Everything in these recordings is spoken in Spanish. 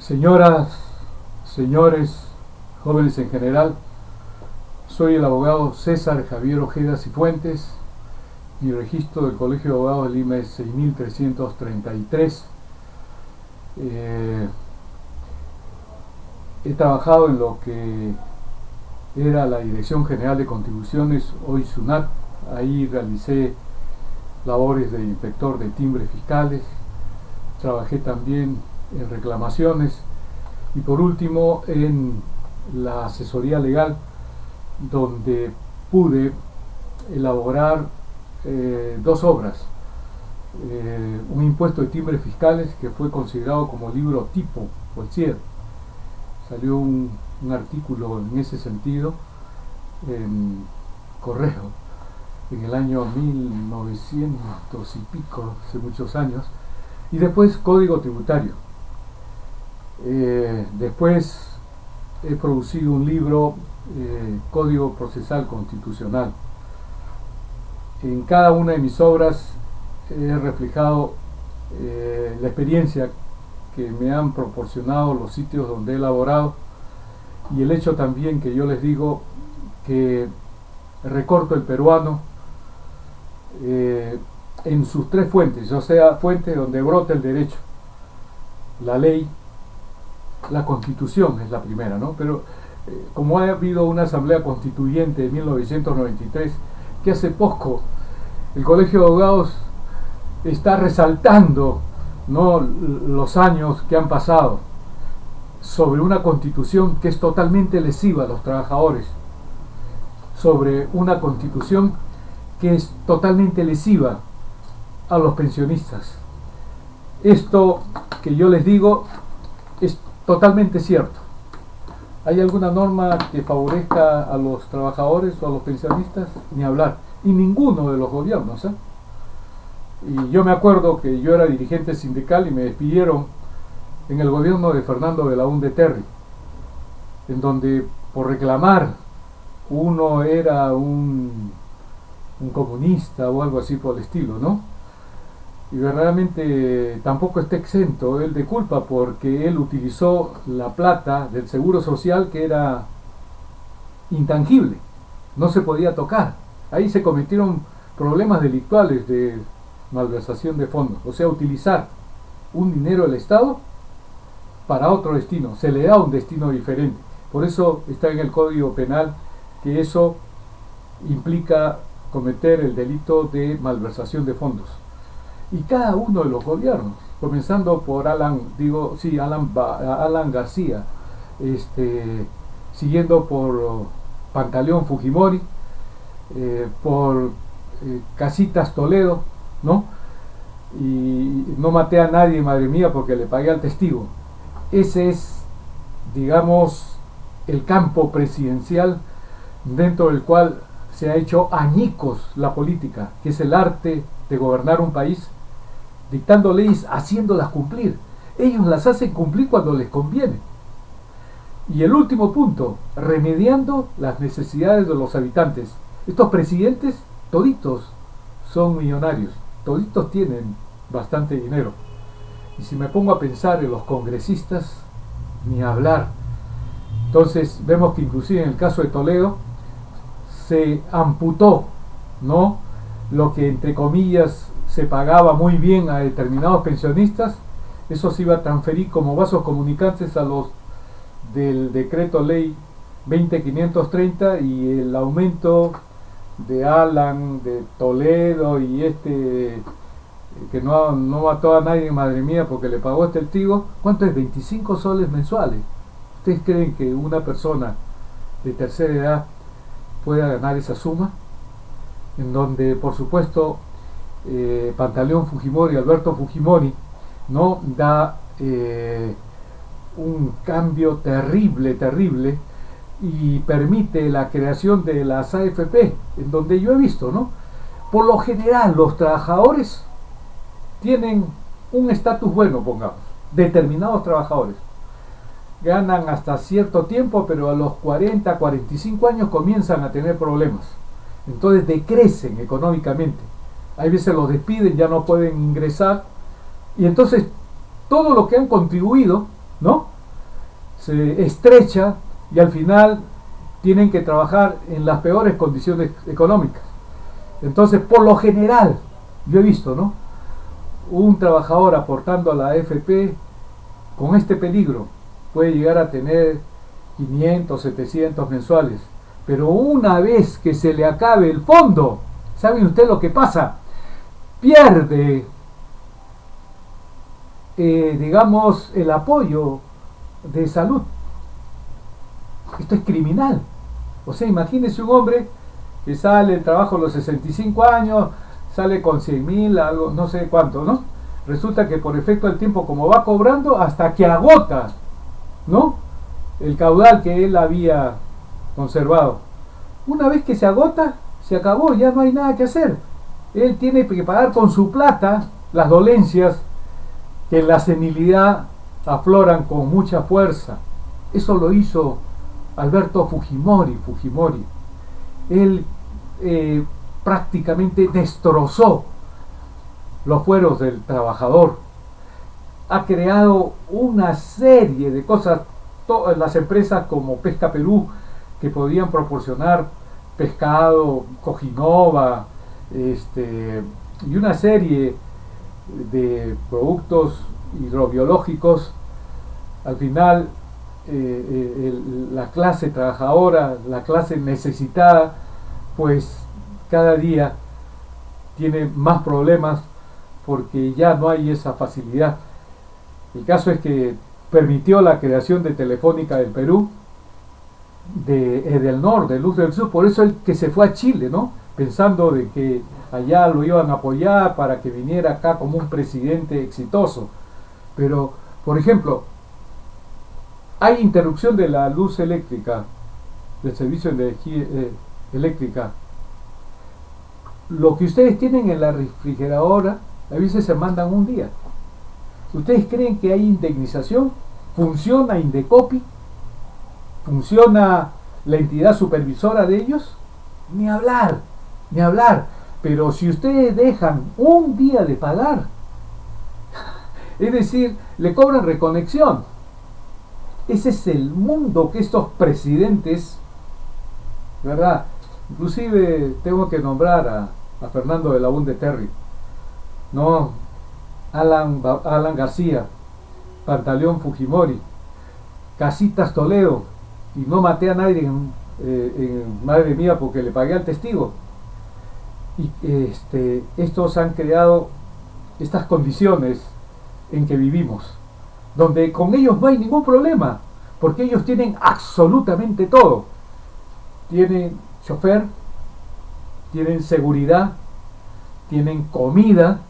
Señoras, señores, jóvenes en general, soy el abogado César Javier Ojeda Cifuentes. Mi registro del Colegio de Abogados de Lima es 6333. He trabajado en lo que era la Dirección General de Contribuciones, hoy SUNAT. Ahí realicé labores de inspector de timbres fiscales. Trabajé también en reclamaciones y por último en la asesoría legal, donde pude elaborar dos obras. Un impuesto de timbres fiscales que fue considerado como libro tipo por el CIER. Salió un artículo en ese sentido en Correo en el año 1900 y pico, hace muchos años. Y después Código Tributario. Después he producido un libro, Código Procesal Constitucional. En cada una de mis obras he reflejado la experiencia que me han proporcionado los sitios donde he elaborado, y el hecho también que yo les digo que recorto el peruano en sus tres fuentes, o sea, fuentes donde brota el derecho, la ley, la constitución es la primera, ¿no? Pero como ha habido una asamblea constituyente de 1993, que hace poco el Colegio de Abogados está resaltando, ¿no?, los años que han pasado sobre una constitución que es totalmente lesiva a los trabajadores, sobre una constitución que es totalmente lesiva a los pensionistas. Esto que yo les digo es totalmente cierto. ¿Hay alguna norma que favorezca a los trabajadores o a los pensionistas? Ni hablar. Y ninguno de los gobiernos, ¿eh? Y yo me acuerdo que yo era dirigente sindical y me despidieron en el gobierno de Fernando Belaúnde Terry, en donde por reclamar uno era un comunista o algo así por el estilo, ¿no? Y verdaderamente tampoco está exento él de culpa, porque él utilizó la plata del seguro social, que era intangible, no se podía tocar. Ahí se cometieron problemas delictuales de malversación de fondos, o sea, utilizar un dinero del Estado para otro destino, se le da un destino diferente. Por eso está en el Código Penal que eso implica cometer el delito de malversación de fondos. Y cada uno de los gobiernos, comenzando por Alan García, siguiendo por Pantaleón Fujimori, por Casitas Toledo, ¿no? Y no maté a nadie, madre mía, porque le pagué al testigo. Ese es, digamos, el campo presidencial dentro del cual se ha hecho añicos la política, que es el arte de gobernar un país, dictando leyes, haciéndolas cumplir. Ellos las hacen cumplir cuando les conviene. Y el último punto, remediando las necesidades de los habitantes. Estos presidentes, toditos son millonarios, toditos tienen bastante dinero. Y si me pongo a pensar en los congresistas, ni hablar. Entonces vemos que inclusive en el caso de Toledo se amputó, ¿no?, lo que entre comillas se pagaba muy bien a determinados pensionistas. Eso se iba a transferir como vasos comunicantes a los del decreto ley 20530, y el aumento de Alan, de Toledo y que no mató a nadie, madre mía, porque le pagó este testigo. ¿Cuánto es? 25 soles mensuales. ¿Ustedes creen que una persona de tercera edad pueda ganar esa suma? En donde, por supuesto, Pantaleón Fujimori, Alberto Fujimori, no da un cambio terrible, y permite la creación de las AFP, en donde yo he visto, ¿no?, por lo general los trabajadores tienen un estatus bueno, pongamos, determinados trabajadores ganan hasta cierto tiempo, pero a los 40, 45 años comienzan a tener problemas, entonces decrecen económicamente. Hay veces los despiden, ya no pueden ingresar, y entonces todo lo que han contribuido, ¿no?, se estrecha y al final tienen que trabajar en las peores condiciones económicas. Entonces, por lo general, yo he visto, ¿no?, un trabajador aportando a la AFP con este peligro puede llegar a tener 500, 700 mensuales. Pero una vez que se le acabe el fondo, ¿saben ustedes lo que pasa? Pierde, digamos, el apoyo de salud. Esto es criminal. O sea, imagínense un hombre que sale del trabajo a los 65 años, sale con 100.000, algo, no sé cuánto, ¿no? Resulta que por efecto del tiempo, como va cobrando, hasta que agota, ¿no?, el caudal que él había conservado. Una vez que se agota, se acabó, ya no hay nada que hacer. Él tiene que pagar con su plata las dolencias que en la senilidad afloran con mucha fuerza. Eso lo hizo Alberto Fujimori. Él prácticamente destrozó los fueros del trabajador. Ha creado una serie de cosas. Todas las empresas como Pesca Perú, que podían proporcionar pescado, Cojinova, y una serie de productos hidrobiológicos, al final la clase trabajadora, la clase necesitada, pues cada día tiene más problemas porque ya no hay esa facilidad. El caso es que permitió la creación de Telefónica del Perú, de Edelnor, de Luz del Sur. Por eso el que se fue a Chile, ¿no?, pensando de que allá lo iban a apoyar para que viniera acá como un presidente exitoso. Pero, por ejemplo, hay interrupción de la luz eléctrica, del servicio de energía eléctrica. Lo que ustedes tienen en la refrigeradora, a veces se mandan un día. ¿Ustedes creen que hay indemnización? ¿Funciona Indecopi? ¿Funciona la entidad supervisora de ellos? Ni hablar, ni hablar. Pero si ustedes dejan un día de pagar, es decir, le cobran reconexión. Ese es el mundo que estos presidentes, ¿verdad? Inclusive tengo que nombrar a Fernando de Labunde Terry, ¿no?, Alan García, Pantaleón Fujimori, Casitas Toledo, y no maté a nadie en madre mía porque le pagué al testigo. Y estos han creado estas condiciones en que vivimos, donde con ellos no hay ningún problema, porque ellos tienen absolutamente todo. Tienen chofer, tienen seguridad, tienen comida,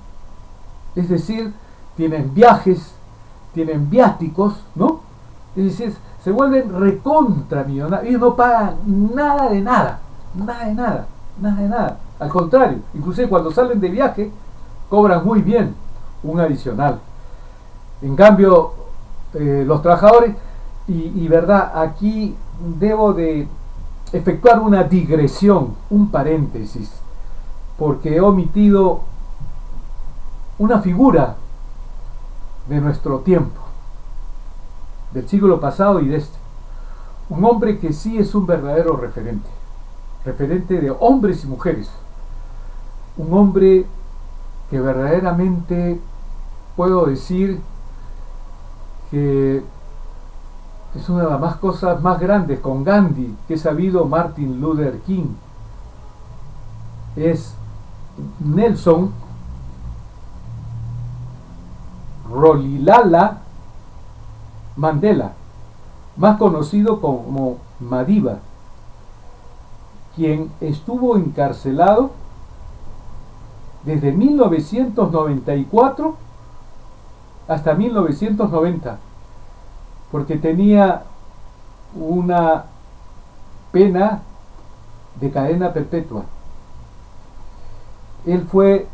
es decir, tienen viajes, tienen viáticos, ¿no? Es decir, se vuelven recontra millonarios. Ellos no pagan nada de nada, nada de nada, nada de nada. Al contrario, inclusive cuando salen de viaje, cobran muy bien un adicional. En cambio, los trabajadores, y verdad, aquí debo de efectuar una digresión, un paréntesis, porque he omitido una figura de nuestro tiempo, del siglo pasado y de este. Un hombre que sí es un verdadero referente de hombres y mujeres. Un hombre que verdaderamente puedo decir que es una de las cosas más grandes con Gandhi que he sabido, Martin Luther King. Es Nelson Rolihlahla Mandela, más conocido como Madiba, quien estuvo encarcelado desde 1994 hasta 1990, porque tenía una pena de cadena perpetua. Él fue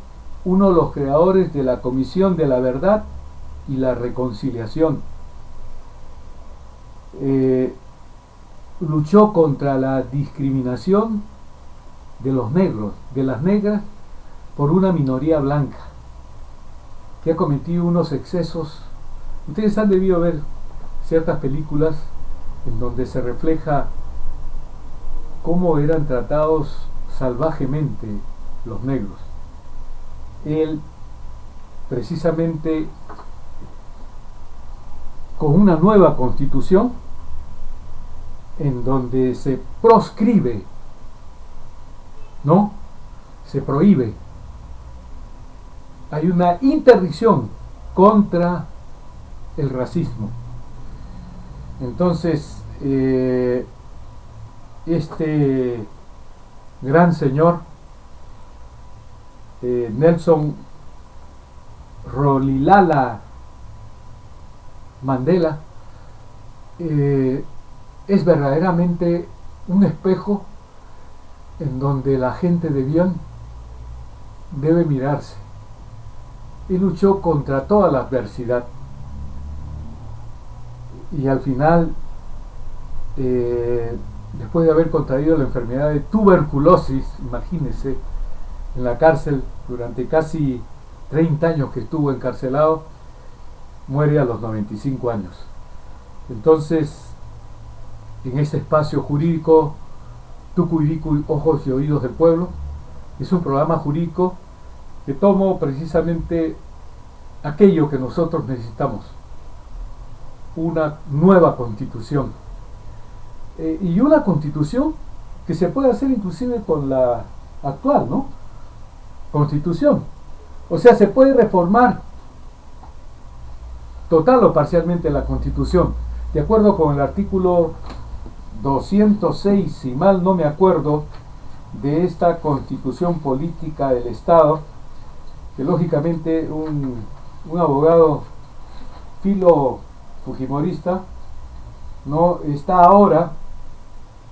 uno de los creadores de la Comisión de la Verdad y la Reconciliación. Luchó contra la discriminación de los negros, de las negras, por una minoría blanca que ha cometido unos excesos. Ustedes han debido haber ciertas películas en donde se refleja cómo eran tratados salvajemente los negros. Él, precisamente con una nueva constitución en donde se proscribe, ¿no? Se prohíbe. Hay una interdicción contra el racismo. Entonces, este gran señor, Nelson Rolihlahla Mandela, es verdaderamente un espejo en donde la gente de bien debe mirarse. Y luchó contra toda la adversidad. Y al final, después de haber contraído la enfermedad de tuberculosis, imagínense, en la cárcel durante casi 30 años que estuvo encarcelado, muere a los 95 años. Entonces, en ese espacio jurídico, Tucuiricu, Ojos y Oídos del Pueblo, es un programa jurídico que tomó precisamente aquello que nosotros necesitamos: una nueva constitución, y una constitución que se puede hacer inclusive con la actual, ¿no? Constitución. O sea, se puede reformar total o parcialmente la constitución, de acuerdo con el artículo 206, si mal no me acuerdo, de esta constitución política del Estado, que lógicamente un abogado filo fujimorista no está ahora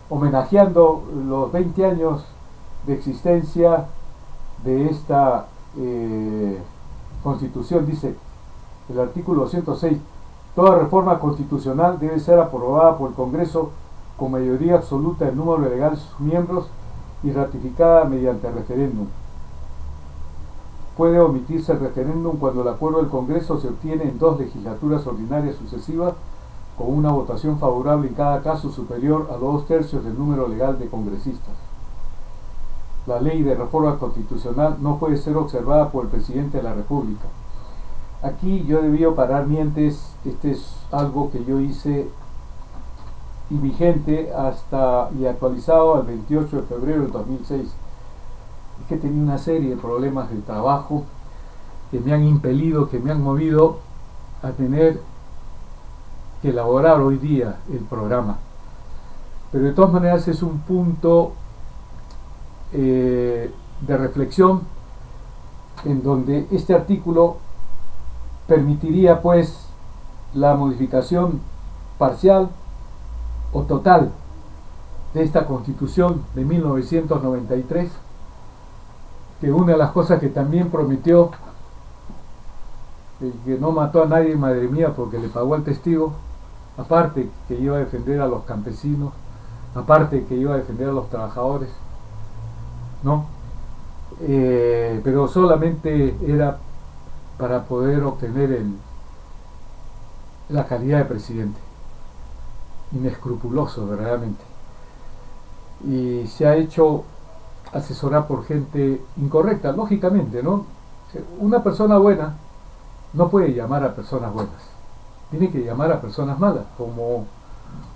homenajeando los 20 años de existencia de esta constitución. Dice el artículo 206: toda reforma constitucional debe ser aprobada por el Congreso con mayoría absoluta del número legal de sus miembros y ratificada mediante referéndum. Puede omitirse el referéndum cuando el acuerdo del Congreso se obtiene en 2 legislaturas ordinarias sucesivas, con una votación favorable en cada caso superior a los 2/3 del número legal de congresistas. La ley de reforma constitucional no puede ser observada por el presidente de la República. Aquí yo debía parar mientes. Este es algo que yo hice y vigente hasta y actualizado al 28 de febrero del 2006. Es que tenía una serie de problemas de trabajo que me han impelido, que me han movido a tener que elaborar hoy día el programa. Pero de todas maneras es un punto de reflexión en donde este artículo permitiría pues la modificación parcial o total de esta Constitución de 1993, que una de las cosas que también prometió, el que no mató a nadie, madre mía, porque le pagó al testigo, aparte que iba a defender a los campesinos, aparte que iba a defender a los trabajadores, ¿no? Pero solamente era para poder obtener la calidad de presidente. Inescrupuloso, verdaderamente. Y se ha hecho asesorar por gente incorrecta, lógicamente, ¿no? Una persona buena no puede llamar a personas buenas, tiene que llamar a personas malas, como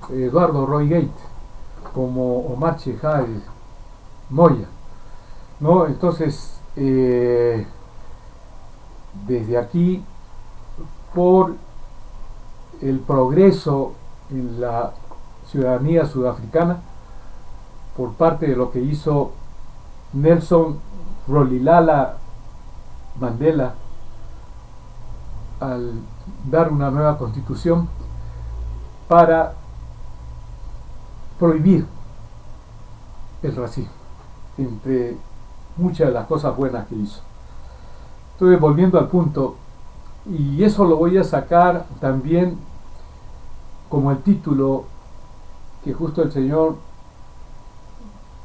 Eduardo Roy Gate, como Omar Chejade Moya, ¿no? Entonces, desde aquí, por el progreso en la ciudadanía sudafricana, por parte de lo que hizo Nelson Rolihlahla Mandela al dar una nueva constitución para prohibir el racismo, entre muchas de las cosas buenas que hizo. Entonces, volviendo al punto, y eso lo voy a sacar también como el título que justo el señor,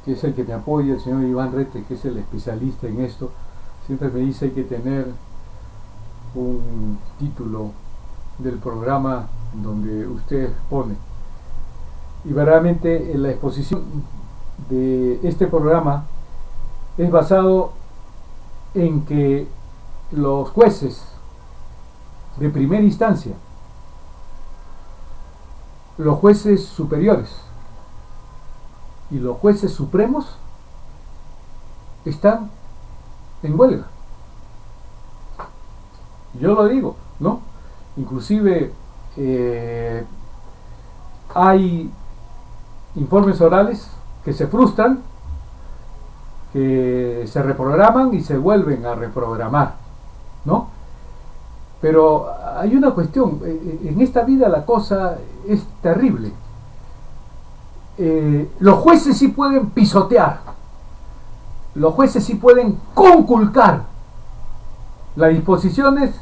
que es el que me apoya, el señor Iván Rete, que es el especialista en esto, siempre me dice: hay que tener un título del programa donde usted pone. Y verdaderamente la exposición de este programa es basado en que los jueces de primera instancia, los jueces superiores y los jueces supremos están en huelga. Yo lo digo, ¿no? Inclusive hay informes orales que se frustran, que se reprograman y se vuelven a reprogramar, ¿no? Pero hay una cuestión, en esta vida la cosa es terrible. Los jueces sí pueden pisotear, los jueces sí pueden conculcar las disposiciones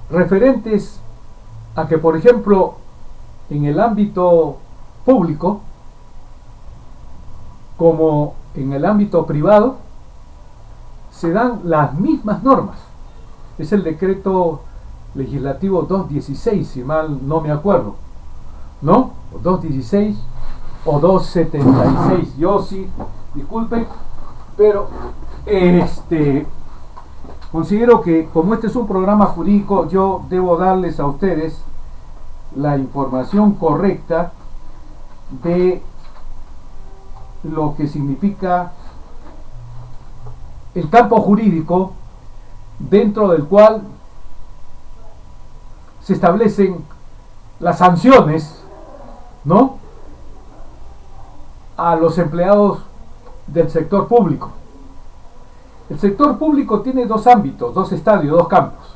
referentes a que, por ejemplo, en el ámbito público, como en el ámbito privado, se dan las mismas normas. Es el decreto legislativo 216, si mal no me acuerdo, ¿no? 216 o 276. Yo sí, disculpen, pero considero que como este es un programa jurídico, yo debo darles a ustedes la información correcta de lo que significa el campo jurídico dentro del cual se establecen las sanciones, ¿no?, a los empleados del sector público. El sector público tiene dos ámbitos, dos estadios, dos campos.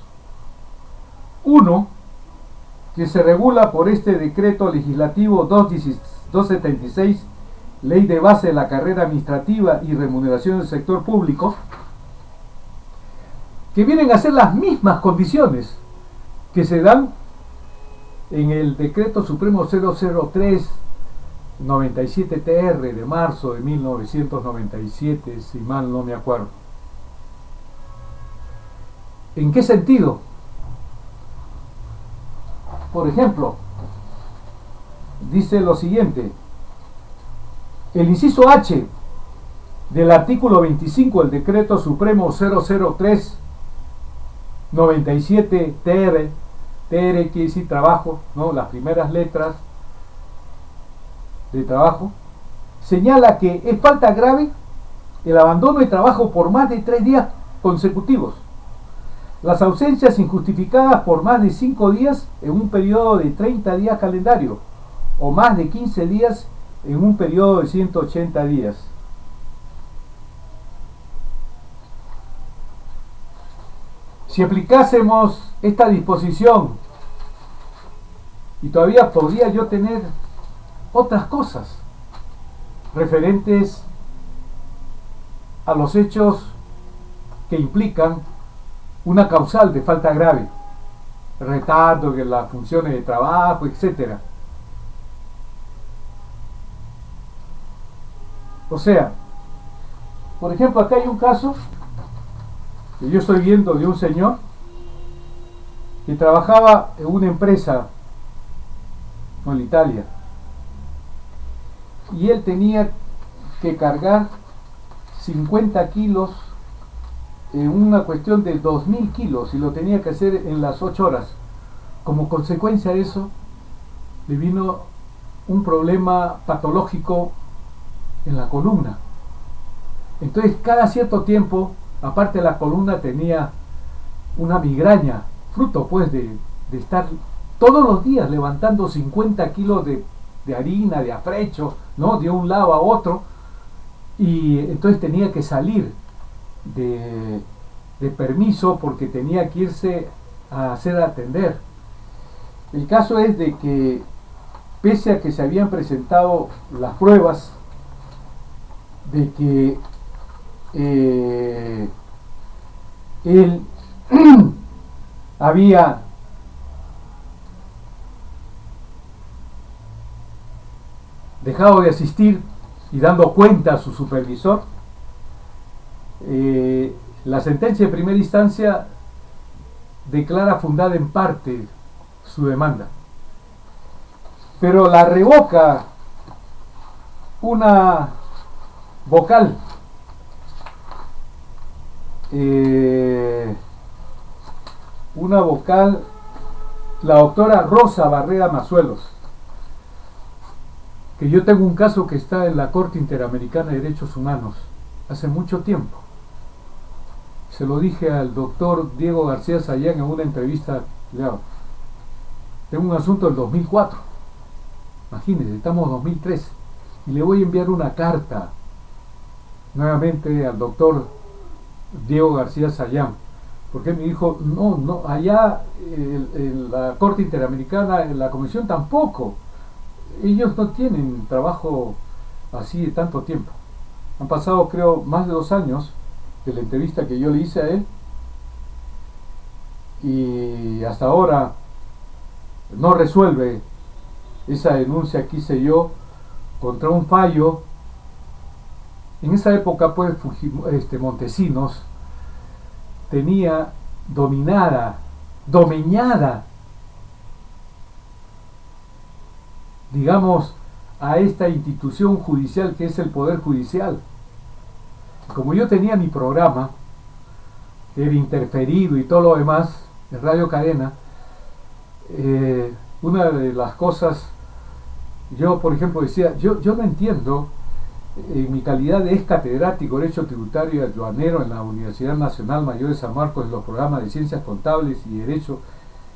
Uno, que se regula por este decreto legislativo 276, Ley de Base de la Carrera Administrativa y Remuneración del Sector Público, que vienen a ser las mismas condiciones que se dan en el Decreto Supremo 003-97-TR de marzo de 1997, si mal no me acuerdo. ¿En qué sentido? Por ejemplo, dice lo siguiente: el inciso H del artículo 25 del Decreto Supremo 003-97-TR, TR quiere decir trabajo, ¿no?, las primeras letras de trabajo, señala que es falta grave el abandono de trabajo por más de 3 días consecutivos, las ausencias injustificadas por más de 5 días en un periodo de 30 días calendario o más de 15 días en un periodo de 180 días. Si aplicásemos esta disposición, y todavía podría yo tener otras cosas referentes a los hechos que implican una causal de falta grave, retardo en las funciones de trabajo, etcétera. O sea, por ejemplo, acá hay un caso que yo estoy viendo de un señor que trabajaba en una empresa en Italia, y él tenía que cargar 50 kilos en una cuestión de 2000 kilos y lo tenía que hacer en las 8 horas. Como consecuencia de eso le vino un problema patológico en la columna. Entonces cada cierto tiempo, aparte de la columna, tenía una migraña, fruto pues de estar todos los días levantando 50 kilos de harina, de afrecho, ¿no?, de un lado a otro, y entonces tenía que salir de permiso porque tenía que irse a hacer atender. El caso es de que pese a que se habían presentado las pruebas de que él había dejado de asistir y dando cuenta a su supervisor, la sentencia de primera instancia declara fundada en parte su demanda. Pero la revoca una vocal, la doctora Rosa Barrera Mazuelos, que yo tengo un caso que está en la Corte Interamericana de Derechos Humanos hace mucho tiempo. Se lo dije al doctor Diego García Sayán en una entrevista. Tengo un asunto del 2004, imagínense, estamos en 2013, y le voy a enviar una carta nuevamente al doctor Diego García Sayán, porque me dijo, no, allá en la Corte Interamericana, en la Comisión tampoco, ellos no tienen trabajo así de tanto tiempo. Han pasado, creo, más de 2 años de la entrevista que yo le hice a él, y hasta ahora no resuelve esa denuncia que hice yo contra un fallo. En esa época, pues, Montesinos tenía domeñada, digamos, a esta institución judicial que es el Poder Judicial. Como yo tenía mi programa, que era interferido y todo lo demás, de Radio Cadena, una de las cosas, yo por ejemplo decía, yo no entiendo, en mi calidad de ex catedrático de Derecho Tributario y aduanero en la Universidad Nacional Mayor de San Marcos, en los programas de Ciencias Contables y Derecho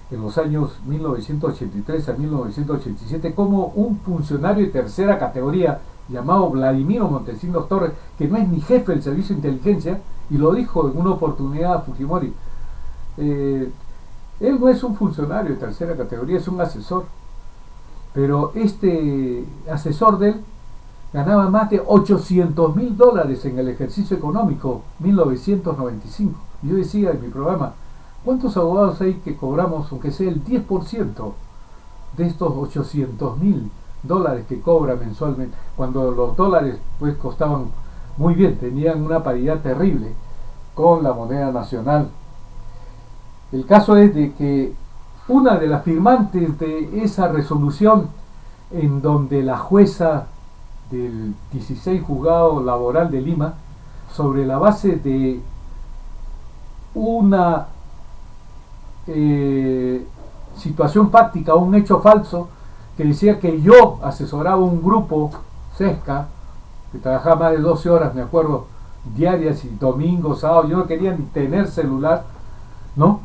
en los años 1983 a 1987, como un funcionario de tercera categoría llamado Vladimiro Montesinos Torres, que no es ni jefe del Servicio de Inteligencia, y lo dijo en una oportunidad a Fujimori, él no es un funcionario de tercera categoría, es un asesor, pero este asesor de él ganaba más de $800,000 en el ejercicio económico 1995. Y yo decía en mi programa, ¿cuántos abogados hay que cobramos, aunque sea el 10% de estos $800,000 que cobra mensualmente? Cuando los dólares pues costaban muy bien, tenían una paridad terrible con la moneda nacional. El caso es de que una de las firmantes de esa resolución, en donde la jueza del 16 Juzgado Laboral de Lima, sobre la base de una situación fáctica, un hecho falso, que decía que yo asesoraba un grupo Sesca, que trabajaba más de 12 horas, me acuerdo, diarias, y domingos, sábados, yo no quería ni tener celular, ¿no?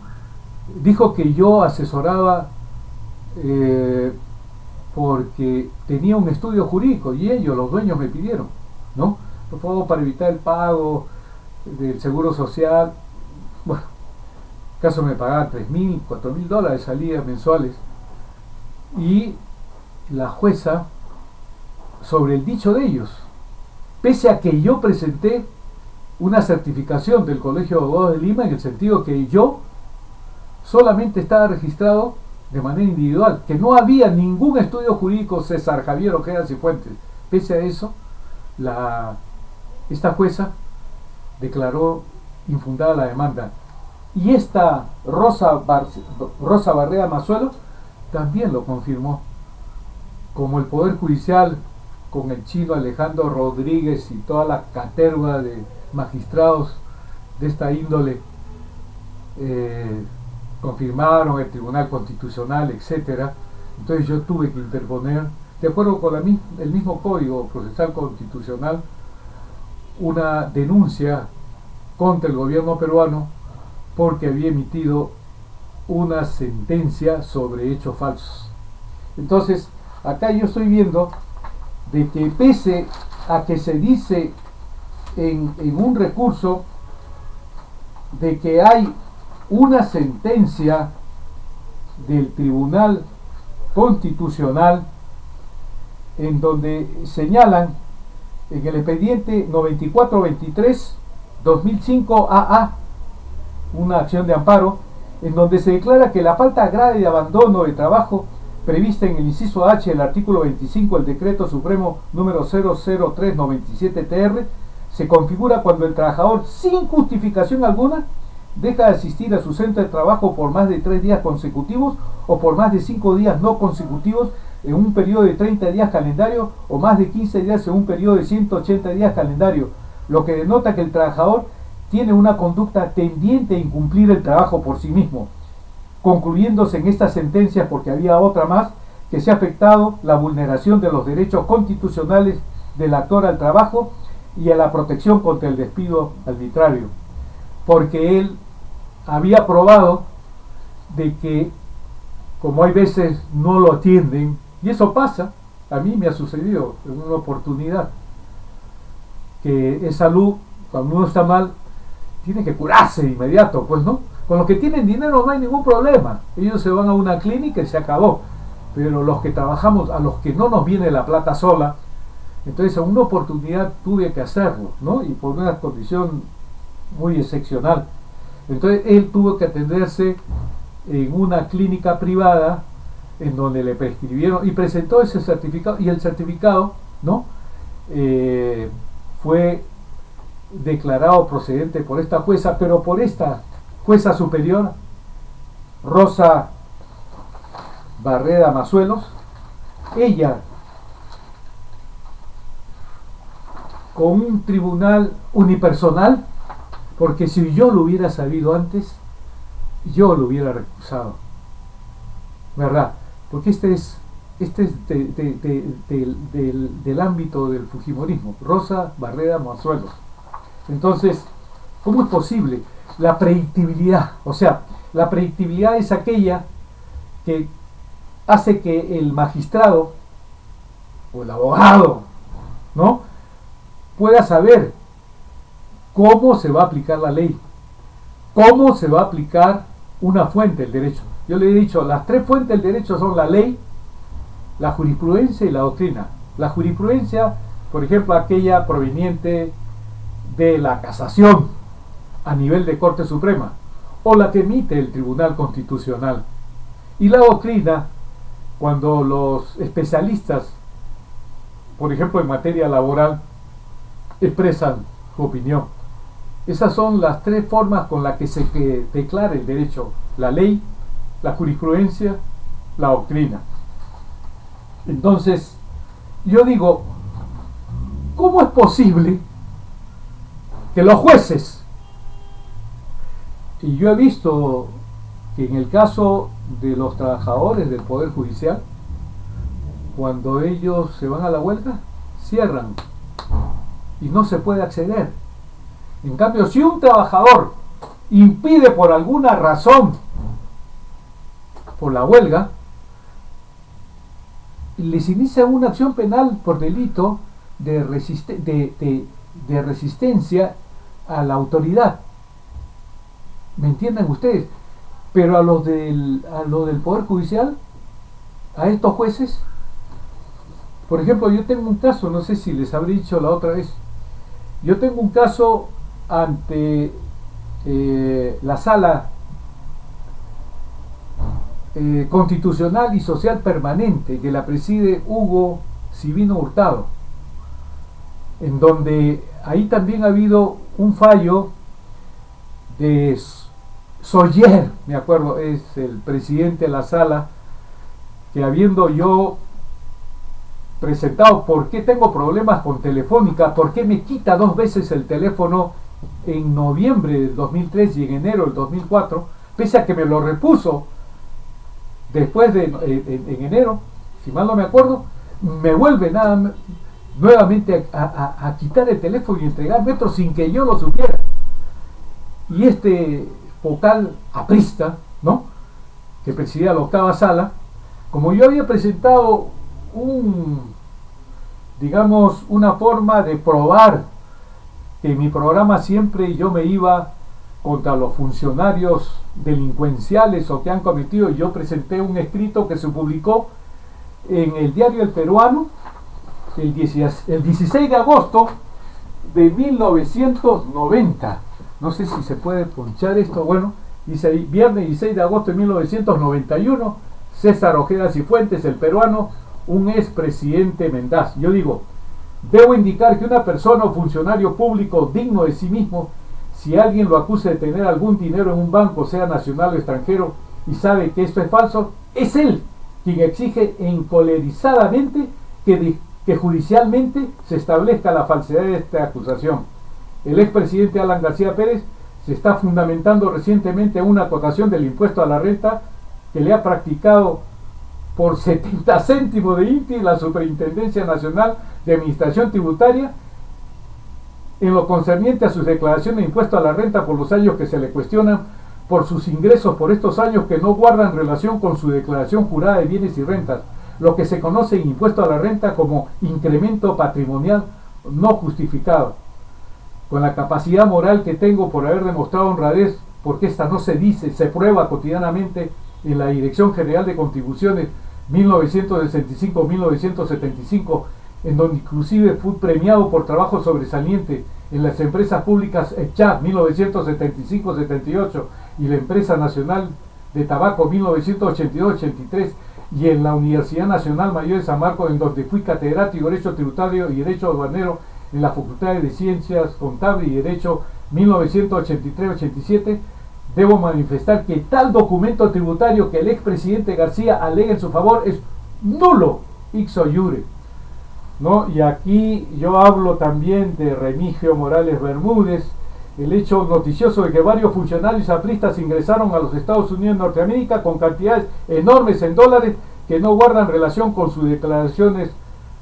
Dijo que yo asesoraba porque tenía un estudio jurídico, y ellos, los dueños, me pidieron, ¿no? Por favor, para evitar el pago del seguro social. Bueno, caso me pagaban $3,000, $4,000 salía mensuales, y la jueza, sobre el dicho de ellos, pese a que yo presenté una certificación del Colegio de Abogados de Lima, en el sentido que yo solamente estaba registrado de manera individual, que no había ningún estudio jurídico César Javier Ojeras y Fuentes, pese a eso, esta jueza declaró infundada la demanda. Y esta Rosa Barrera Mazuelos también lo confirmó, como el Poder Judicial, con el chino Alejandro Rodríguez y toda la caterva de magistrados de esta índole, confirmaron, el Tribunal Constitucional, etcétera. Entonces yo tuve que interponer, de acuerdo con el mismo Código Procesal Constitucional, una denuncia contra el gobierno peruano porque había emitido una sentencia sobre hechos falsos. Entonces, acá yo estoy viendo de que, pese a que se dice en un recurso de que hay una sentencia del Tribunal Constitucional en donde señalan en el expediente 9423-2005 AA, una acción de amparo, en donde se declara que la falta grave de abandono de trabajo prevista en el inciso H del artículo 25 del Decreto Supremo número 00397-TR se configura cuando el trabajador, sin justificación alguna, deja de asistir a su centro de trabajo por más de 3 días consecutivos o por más de 5 días no consecutivos en un periodo de 30 días calendario o más de 15 días en un periodo de 180 días calendario, lo que denota que el trabajador tiene una conducta tendiente a incumplir el trabajo por sí mismo, concluyéndose en estas sentencias, porque había otra más, que se ha afectado la vulneración de los derechos constitucionales del actor al trabajo y a la protección contra el despido arbitrario, porque él había probado de que, como hay veces no lo atienden, y eso pasa, a mí me ha sucedido en una oportunidad, que es salud, cuando uno está mal, tiene que curarse de inmediato, pues no. Con los que tienen dinero no hay ningún problema, ellos se van a una clínica y se acabó. Pero los que trabajamos, a los que no nos viene la plata sola, entonces en una oportunidad tuve que hacerlo, ¿no? Y por una condición muy excepcional. Entonces él tuvo que atenderse en una clínica privada en donde le prescribieron y presentó ese certificado, y el certificado, ¿no? Fue declarado procedente por esta jueza, pero por esta jueza superior, Rosa Barreda Mazuelos. Ella, con un tribunal unipersonal, porque si yo lo hubiera sabido antes, yo lo hubiera recusado, ¿verdad? Porque este es del ámbito del fujimorismo, Rosa Barreda Mazuelos. Entonces, ¿cómo es posible? La predictibilidad, o sea, la predictibilidad es aquella que hace que el magistrado o el abogado, ¿no?, pueda saber cómo se va a aplicar la ley, cómo se va a aplicar una fuente del derecho. Yo le he dicho, las 3 fuentes del derecho son la ley, la jurisprudencia y la doctrina. La jurisprudencia, por ejemplo, aquella proveniente de la casación a nivel de Corte Suprema, o la que emite el Tribunal Constitucional. Y la doctrina, cuando los especialistas, por ejemplo en materia laboral, expresan su opinión. Esas son las 3 formas con las que se declara el derecho: la ley, la jurisprudencia, la doctrina. Entonces, yo digo, ¿cómo es posible que los jueces, y yo he visto que en el caso de los trabajadores del Poder Judicial, cuando ellos se van a la huelga, cierran y no se puede acceder? En cambio, si un trabajador impide por alguna razón por la huelga, les inicia una acción penal por delito de resistencia a la autoridad. ¿Me entienden ustedes? Pero a lo del Poder Judicial, a estos jueces, por ejemplo, yo tengo un caso, no sé si les habré dicho la otra vez, yo tengo un caso ante la Sala Constitucional y Social Permanente, que la preside Hugo Sibino Hurtado, en donde ahí también ha habido un fallo de Soyer, me acuerdo, es el presidente de la sala, que habiendo yo presentado por qué tengo problemas con Telefónica, por qué me quita 2 veces el teléfono en noviembre del 2003 y en enero del 2004, pese a que me lo repuso después de en enero, si mal no me acuerdo, me vuelve nuevamente a quitar el teléfono y entregar metros sin que yo lo supiera. Y este vocal aprista, ¿no?, que presidía la 8ª sala, como yo había presentado una forma de probar que en mi programa siempre yo me iba contra los funcionarios delincuenciales o que han cometido, y yo presenté un escrito que se publicó en el diario El Peruano el 16 de agosto de 1990. No sé si se puede ponchar esto. Bueno, dice ahí: viernes 16 de agosto de 1991, César Ojeda Cifuentes, El Peruano, un expresidente mendaz. Yo digo, debo indicar que una persona o funcionario público digno de sí mismo Si alguien lo acusa de tener algún dinero en un banco, sea nacional o extranjero, y sabe que esto es falso, es él quien exige encolerizadamente que judicialmente se establezca la falsedad de esta acusación. El expresidente Alan García Pérez se está fundamentando recientemente en una acotación del impuesto a la renta que le ha practicado por 70 céntimos de INTI la Superintendencia Nacional de Administración Tributaria en lo concerniente a sus declaraciones de impuesto a la renta por los años que se le cuestionan por sus ingresos por estos años que no guardan relación con su declaración jurada de bienes y rentas, lo que se conoce en impuesto a la renta como incremento patrimonial no justificado. Con la capacidad moral que tengo por haber demostrado honradez, porque esta no se dice, se prueba cotidianamente en la Dirección General de Contribuciones 1965-1975, en donde inclusive fui premiado por trabajo sobresaliente en las empresas públicas ECHA 1975-78 y la Empresa Nacional de Tabaco 1982-83 y en la Universidad Nacional Mayor de San Marcos, en donde fui catedrático de Derecho Tributario y Derecho Aduanero en la Facultad de Ciencias Contables y Derecho 1983-87, debo manifestar que tal documento tributario que el expresidente García alega en su favor es nulo ixo iure, ¿no? Y aquí yo hablo también de Remigio Morales Bermúdez, el hecho noticioso de que varios funcionarios apristas ingresaron a los Estados Unidos de Norteamérica con cantidades enormes en dólares que no guardan relación con sus declaraciones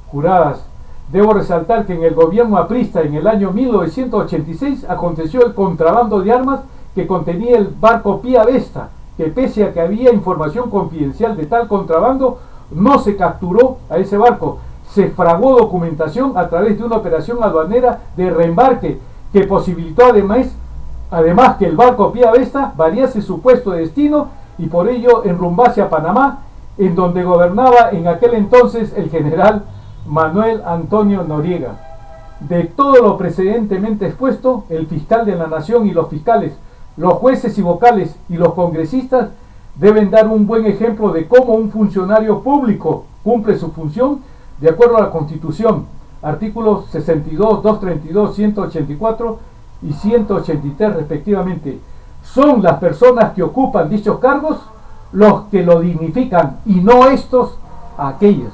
juradas. Debo resaltar que en el gobierno aprista en el año 1986 aconteció el contrabando de armas que contenía el barco Pía Vesta, que pese a que había información confidencial de tal contrabando, no se capturó a ese barco. Se fraguó documentación a través de una operación aduanera de reembarque que posibilitó además que el barco Pía Vesta variase su puesto de destino y por ello enrumbase a Panamá, en donde gobernaba en aquel entonces el general Manuel Antonio Noriega. De todo lo precedentemente expuesto, el fiscal de la Nación y los fiscales, los jueces y vocales y los congresistas deben dar un buen ejemplo de cómo un funcionario público cumple su función de acuerdo a la Constitución, artículos 62, 232, 184 y 183 respectivamente. Son las personas que ocupan dichos cargos los que lo dignifican y no estos a aquellos.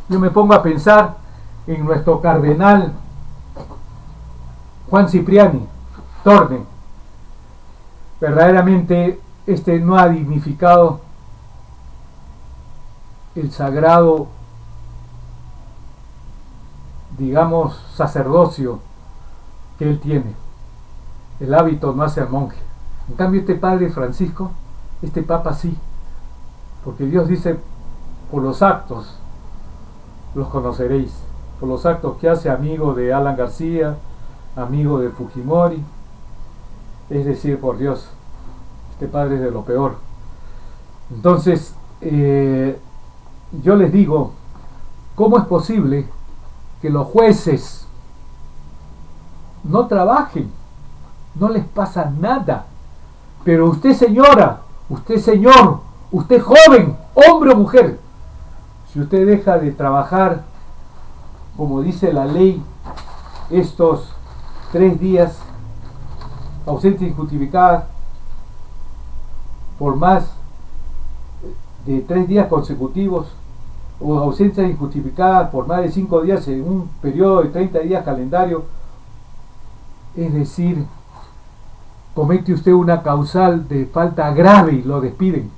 Yo me pongo a pensar en nuestro cardenal Juan Cipriani Torne. Verdaderamente no ha dignificado el sagrado, digamos, sacerdocio que él tiene. El hábito no hace al monje. En cambio este padre Francisco, este papa sí, porque Dios dice: por los actos los conoceréis, por los actos que hace, amigo de Alan García, amigo de Fujimori. Es decir, por Dios, este padre es de lo peor. Entonces yo les digo, ¿cómo es posible que los jueces no trabajen? No les pasa nada. Pero usted, señora, usted, señor, usted, joven, hombre o mujer, si usted deja de trabajar, como dice la ley, estos 3 días, ausencia injustificada, por más de 3 días consecutivos, o ausencia injustificada por más de 5 días en un periodo de 30 días calendario, es decir, comete usted una causal de falta grave y lo despiden.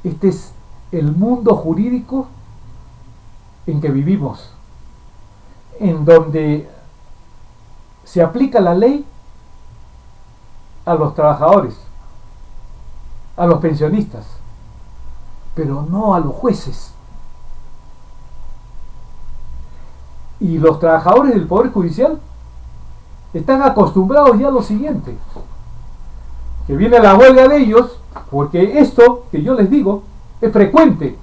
Este es el mundo jurídico en que vivimos, en donde se aplica la ley a los trabajadores, a los pensionistas, pero no a los jueces. Y los trabajadores del Poder Judicial están acostumbrados ya a lo siguiente, que viene la huelga de ellos, porque esto que yo les digo es frecuente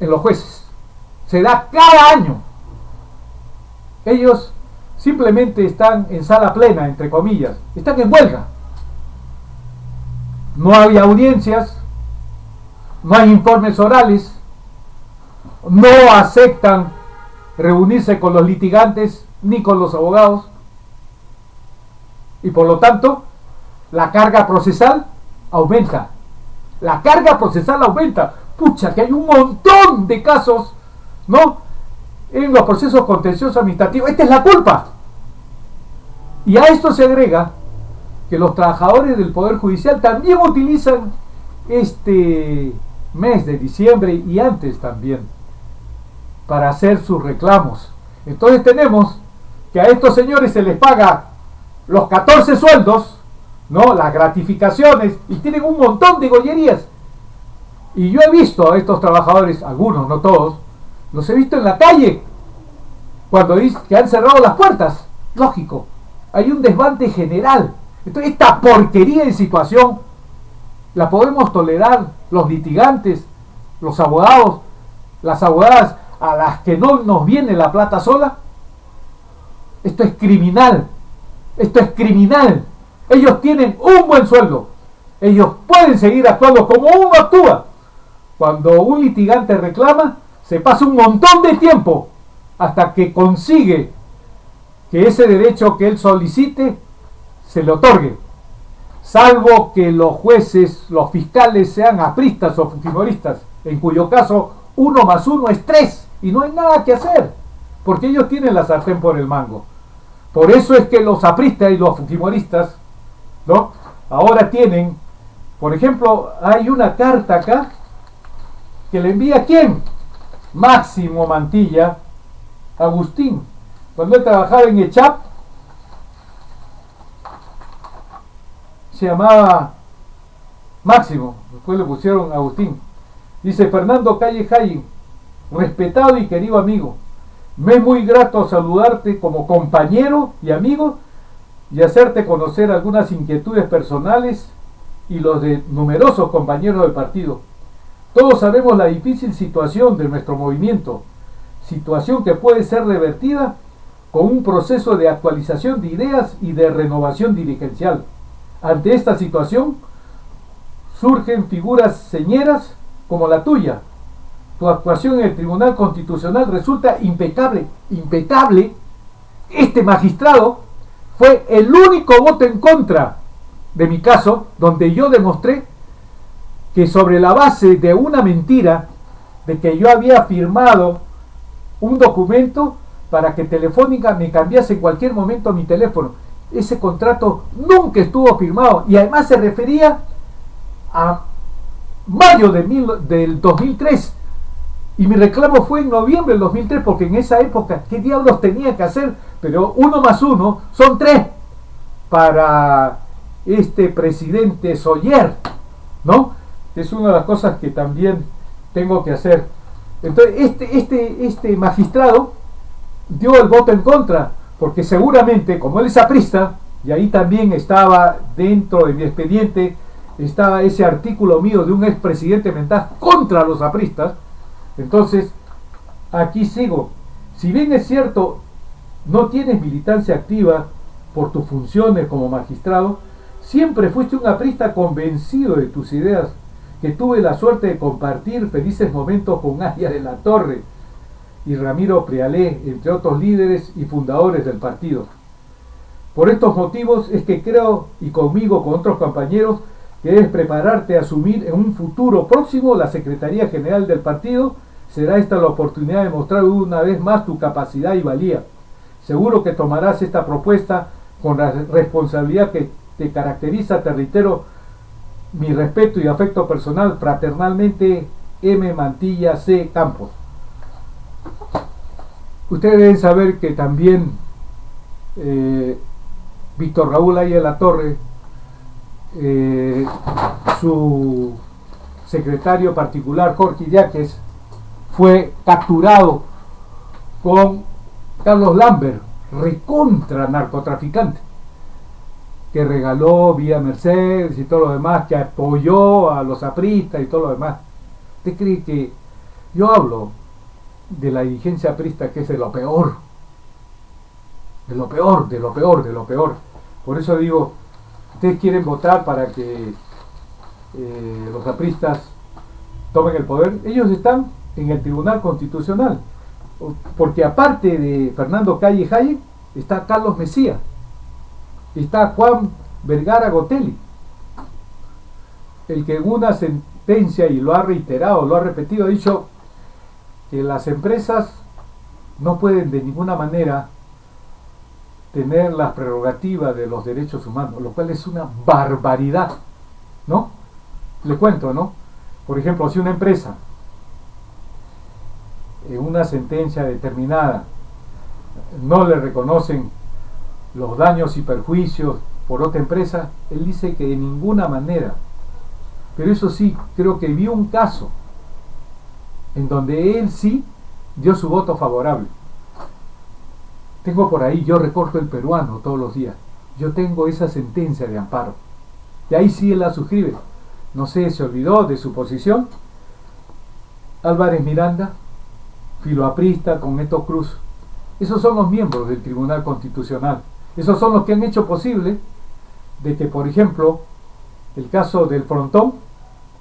en los jueces, se da cada año. Ellos simplemente están en sala plena, entre comillas, están en huelga. No hay audiencias, no hay informes orales, no aceptan reunirse con los litigantes ni con los abogados. Y por lo tanto, la carga procesal aumenta. La carga procesal aumenta. Pucha, que hay un montón de casos, ¿no?, en los procesos contenciosos administrativos. Esta es la culpa. Y a esto se agrega que los trabajadores del Poder Judicial también utilizan este mes de diciembre y antes también para hacer sus reclamos. Entonces tenemos que a estos señores se les paga los 14 sueldos, ¿no?, las gratificaciones, y tienen un montón de gollerías. Y yo he visto a estos trabajadores, algunos, no todos, los he visto en la calle cuando dicen que han cerrado las puertas. Lógico, hay un desbande general. Entonces, esta porquería de situación la podemos tolerar los litigantes, los abogados, las abogadas a las que no nos viene la plata sola. Esto es criminal. Esto es criminal. Ellos tienen un buen sueldo. Ellos pueden seguir actuando como uno actúa. Cuando un litigante reclama, se pasa un montón de tiempo hasta que consigue que ese derecho que él solicite se le otorgue. Salvo que los jueces, los fiscales sean apristas o fujimoristas, en cuyo caso 1 más 1 es 3 y no hay nada que hacer, porque ellos tienen la sartén por el mango. Por eso es que los apristas y los fujimoristas, ¿no?, ahora tienen, por ejemplo, hay una carta acá que le envía ¿quién? Máximo Mantilla, Agustín, cuando él trabajaba en ECHAP, se llamaba Máximo, después le pusieron Agustín. Dice: Fernando Calle Hayen, respetado y querido amigo, me es muy grato saludarte como compañero y amigo y hacerte conocer algunas inquietudes personales y los de numerosos compañeros del partido. Todos sabemos la difícil situación de nuestro movimiento, situación que puede ser revertida con un proceso de actualización de ideas y de renovación dirigencial. Ante esta situación surgen figuras señeras como la tuya. Tu actuación en el Tribunal Constitucional resulta impecable. Impecable. Este magistrado fue el único voto en contra de mi caso, donde yo demostré que sobre la base de una mentira, de que yo había firmado un documento para que Telefónica me cambiase en cualquier momento mi teléfono. Ese contrato nunca estuvo firmado y además se refería a mayo del 2003 y mi reclamo fue en noviembre del 2003, porque en esa época, ¿qué diablos tenía que hacer? Pero 1 más 1 son 3 para este presidente Soller, ¿no? Es una de las cosas que también tengo que hacer. Entonces este magistrado dio el voto en contra, porque seguramente, como él es aprista, y ahí también estaba dentro de mi expediente, estaba ese artículo mío de un expresidente mental contra los apristas. Entonces, aquí sigo. Si bien es cierto, no tienes militancia activa por tus funciones como magistrado, siempre fuiste un aprista convencido de tus ideas, que tuve la suerte de compartir felices momentos con Aya de la Torre y Ramiro Prialé, entre otros líderes y fundadores del partido. Por estos motivos es que creo, y conmigo con otros compañeros, que debes prepararte a asumir en un futuro próximo la Secretaría General del partido. Será esta la oportunidad de mostrar una vez más tu capacidad y valía. Seguro que tomarás esta propuesta con la responsabilidad que te caracteriza. Te reitero mi respeto y afecto personal. Fraternalmente, M. Mantilla C. Campos. Ustedes deben saber que también Víctor Raúl Aya de la Torre, su secretario particular Jorge Idiáquez, fue capturado con Carlos Lambert, recontra narcotraficante, que regaló vía Mercedes y todo lo demás, que apoyó a los apristas y todo lo demás. ¿Usted cree que yo hablo de la dirigencia aprista, que es de lo peor? De lo peor, de lo peor, de lo peor. Por eso digo, ustedes quieren votar para que los apristas tomen el poder. Ellos están en el Tribunal Constitucional, porque aparte de Fernando Calle Hayen está Carlos Mesía, está Juan Vergara Gotelli, el que en una sentencia, y lo ha reiterado, lo ha repetido, ha dicho que las empresas no pueden de ninguna manera tener las prerrogativas de los derechos humanos, lo cual es una barbaridad, ¿no? Le cuento, ¿no? Por ejemplo, si una empresa en una sentencia determinada no le reconocen los daños y perjuicios por otra empresa, él dice que de ninguna manera. Pero eso sí, creo que vio un caso en donde él sí dio su voto favorable. Tengo por ahí, yo recorto el peruano todos los días, yo tengo esa sentencia de amparo, y ahí sí él la suscribe. No sé, se olvidó de su posición. Álvarez Miranda, filoaprista con Neto Cruz, esos son los miembros del Tribunal Constitucional, esos son los que han hecho posible de que, por ejemplo, el caso del Frontón,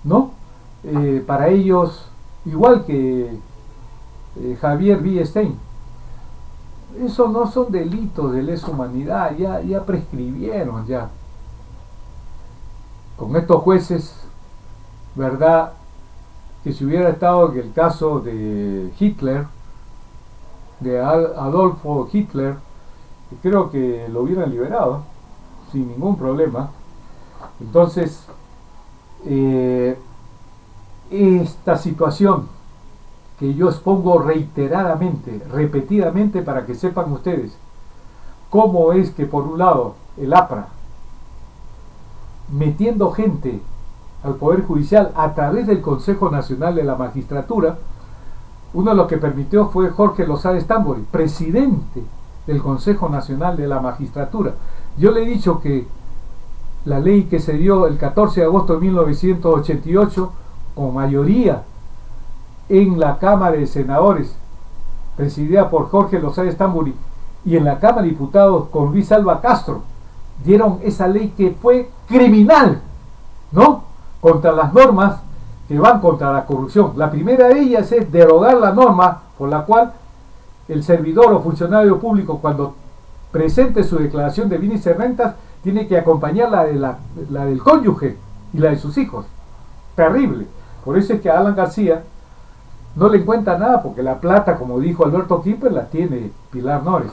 ¿no? Para ellos, igual que Javier Villestein, eso no son delitos de lesa humanidad, ya prescribieron ya. Con estos jueces, ¿verdad? Que si hubiera estado en el caso de Hitler, de Adolfo Hitler, creo que lo hubieran liberado sin ningún problema. Entonces, esta situación que yo expongo reiteradamente, repetidamente, para que sepan ustedes cómo es que por un lado el APRA, metiendo gente al Poder Judicial a través del Consejo Nacional de la Magistratura, uno de los que permitió fue Jorge Lozada Estambori, presidente del Consejo Nacional de la Magistratura. Yo le he dicho que la ley que se dio el 14 de agosto de 1988, con mayoría en la Cámara de Senadores, presidida por Jorge Lozada Estambori, y en la Cámara de Diputados con Luis Alba Castro, dieron esa ley que fue criminal, ¿no? Contra las normas que van contra la corrupción. La primera de ellas es derogar la norma por la cual el servidor o funcionario público, cuando presente su declaración de bienes y rentas, tiene que acompañar la del cónyuge y la de sus hijos. Terrible. Por eso es que a Alan García no le encuentra nada, porque la plata, como dijo Alberto Kipper, la tiene Pilar Nores.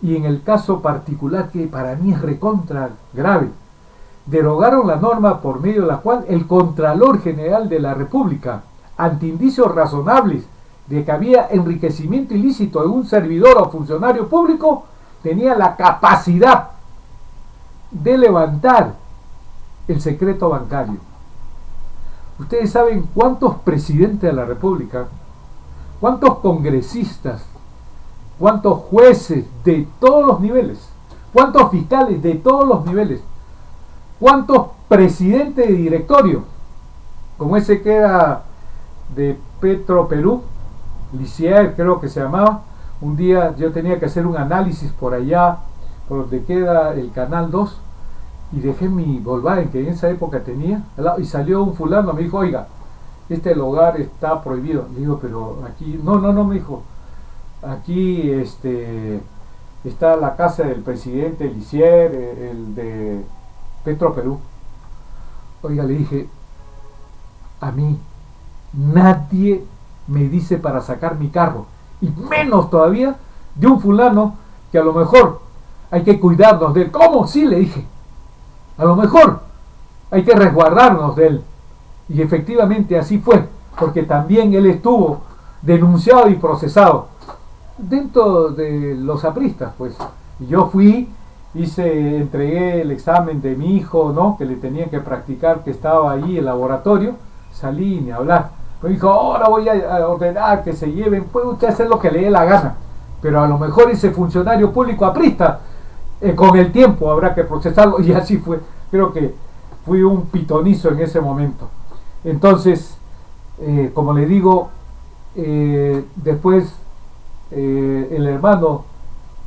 Y en el caso particular, que para mí es recontra grave, derogaron la norma por medio de la cual el Contralor General de la República, ante indicios razonables de que había enriquecimiento ilícito de un servidor o funcionario público, tenía la capacidad de levantar el secreto bancario. Ustedes saben cuántos presidentes de la República, cuántos congresistas, cuántos jueces de todos los niveles, cuántos fiscales de todos los niveles, cuántos presidentes de directorio, como ese que era de Petro Perú, Lisier creo que se llamaba. Un día yo tenía que hacer un análisis por allá, por donde queda el Canal 2, y dejé mi Volkswagen que en esa época tenía, y salió un fulano, me dijo, oiga, este lugar está prohibido. Le digo, pero aquí, no, me dijo, aquí está la casa del presidente Lisier, el de Petro Perú. Oiga, le dije, a mí nadie me dice para sacar mi carro, y menos todavía de un fulano que a lo mejor hay que cuidarnos de él. ¿Cómo? Sí, le dije, a lo mejor hay que resguardarnos de él. Y efectivamente así fue, porque también él estuvo denunciado y procesado dentro de los apristas, pues. Y yo fui, entregué el examen de mi hijo, ¿no? Que le tenía que practicar, que estaba ahí en el laboratorio, salí ni hablar. Me dijo, ahora voy a ordenar que se lleven, puede usted hacer lo que le dé la gana, pero a lo mejor ese funcionario público aprista, con el tiempo habrá que procesarlo. Y así fue. Creo que fui un pitonizo en ese momento. Entonces, como le digo, después el hermano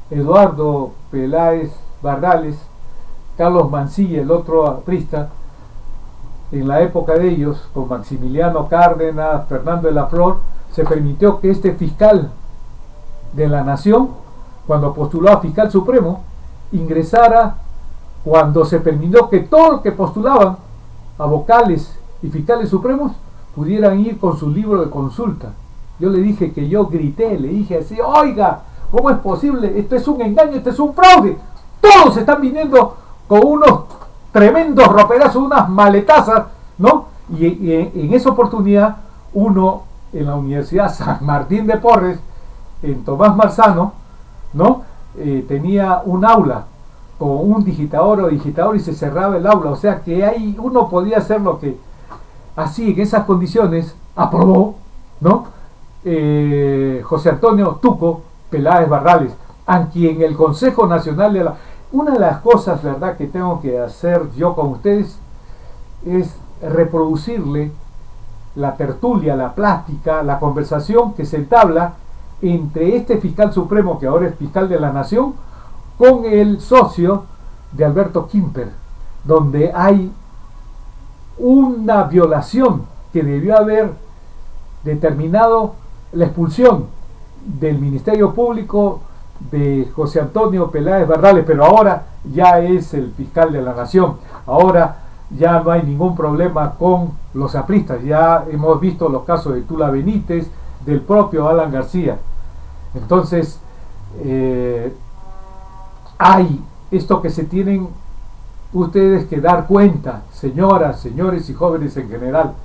Eduardo Peláez Bardales, Carlos Mancilla, el otro aprista, en la época de ellos, con Maximiliano Cárdenas, Fernando de la Flor, se permitió que este fiscal de la Nación, cuando postuló a fiscal supremo, ingresara cuando se permitió que todos los que postulaban a vocales y fiscales supremos pudieran ir con su libro de consulta. Yo le dije que yo grité, le dije así: oiga, ¿cómo es posible? Esto es un engaño, esto es un fraude. Todos están viniendo con unos tremendos roperazos, unas maletazas, ¿no? Y en esa oportunidad, uno en la Universidad San Martín de Porres, en Tomás Marzano, ¿no? Tenía un aula con un digitador y se cerraba el aula. O sea que ahí uno podía hacer lo que así, en esas condiciones, aprobó, ¿no? José Antonio Tuco Peláez Barrales, a quien el Consejo Nacional de la... Una de las cosas, ¿verdad?, que tengo que hacer yo con ustedes es reproducirle la tertulia, la plática, la conversación que se entabla entre este fiscal supremo, que ahora es fiscal de la Nación, con el socio de Alberto Quimper, donde hay una violación que debió haber determinado la expulsión del Ministerio Público de José Antonio Peláez Barrales, pero ahora ya es el fiscal de la Nación. Ahora ya no hay ningún problema con los apristas. Ya hemos visto los casos de Tula Benítez, del propio Alan García. Entonces, hay esto que se tienen ustedes que dar cuenta, señoras, señores y jóvenes en general.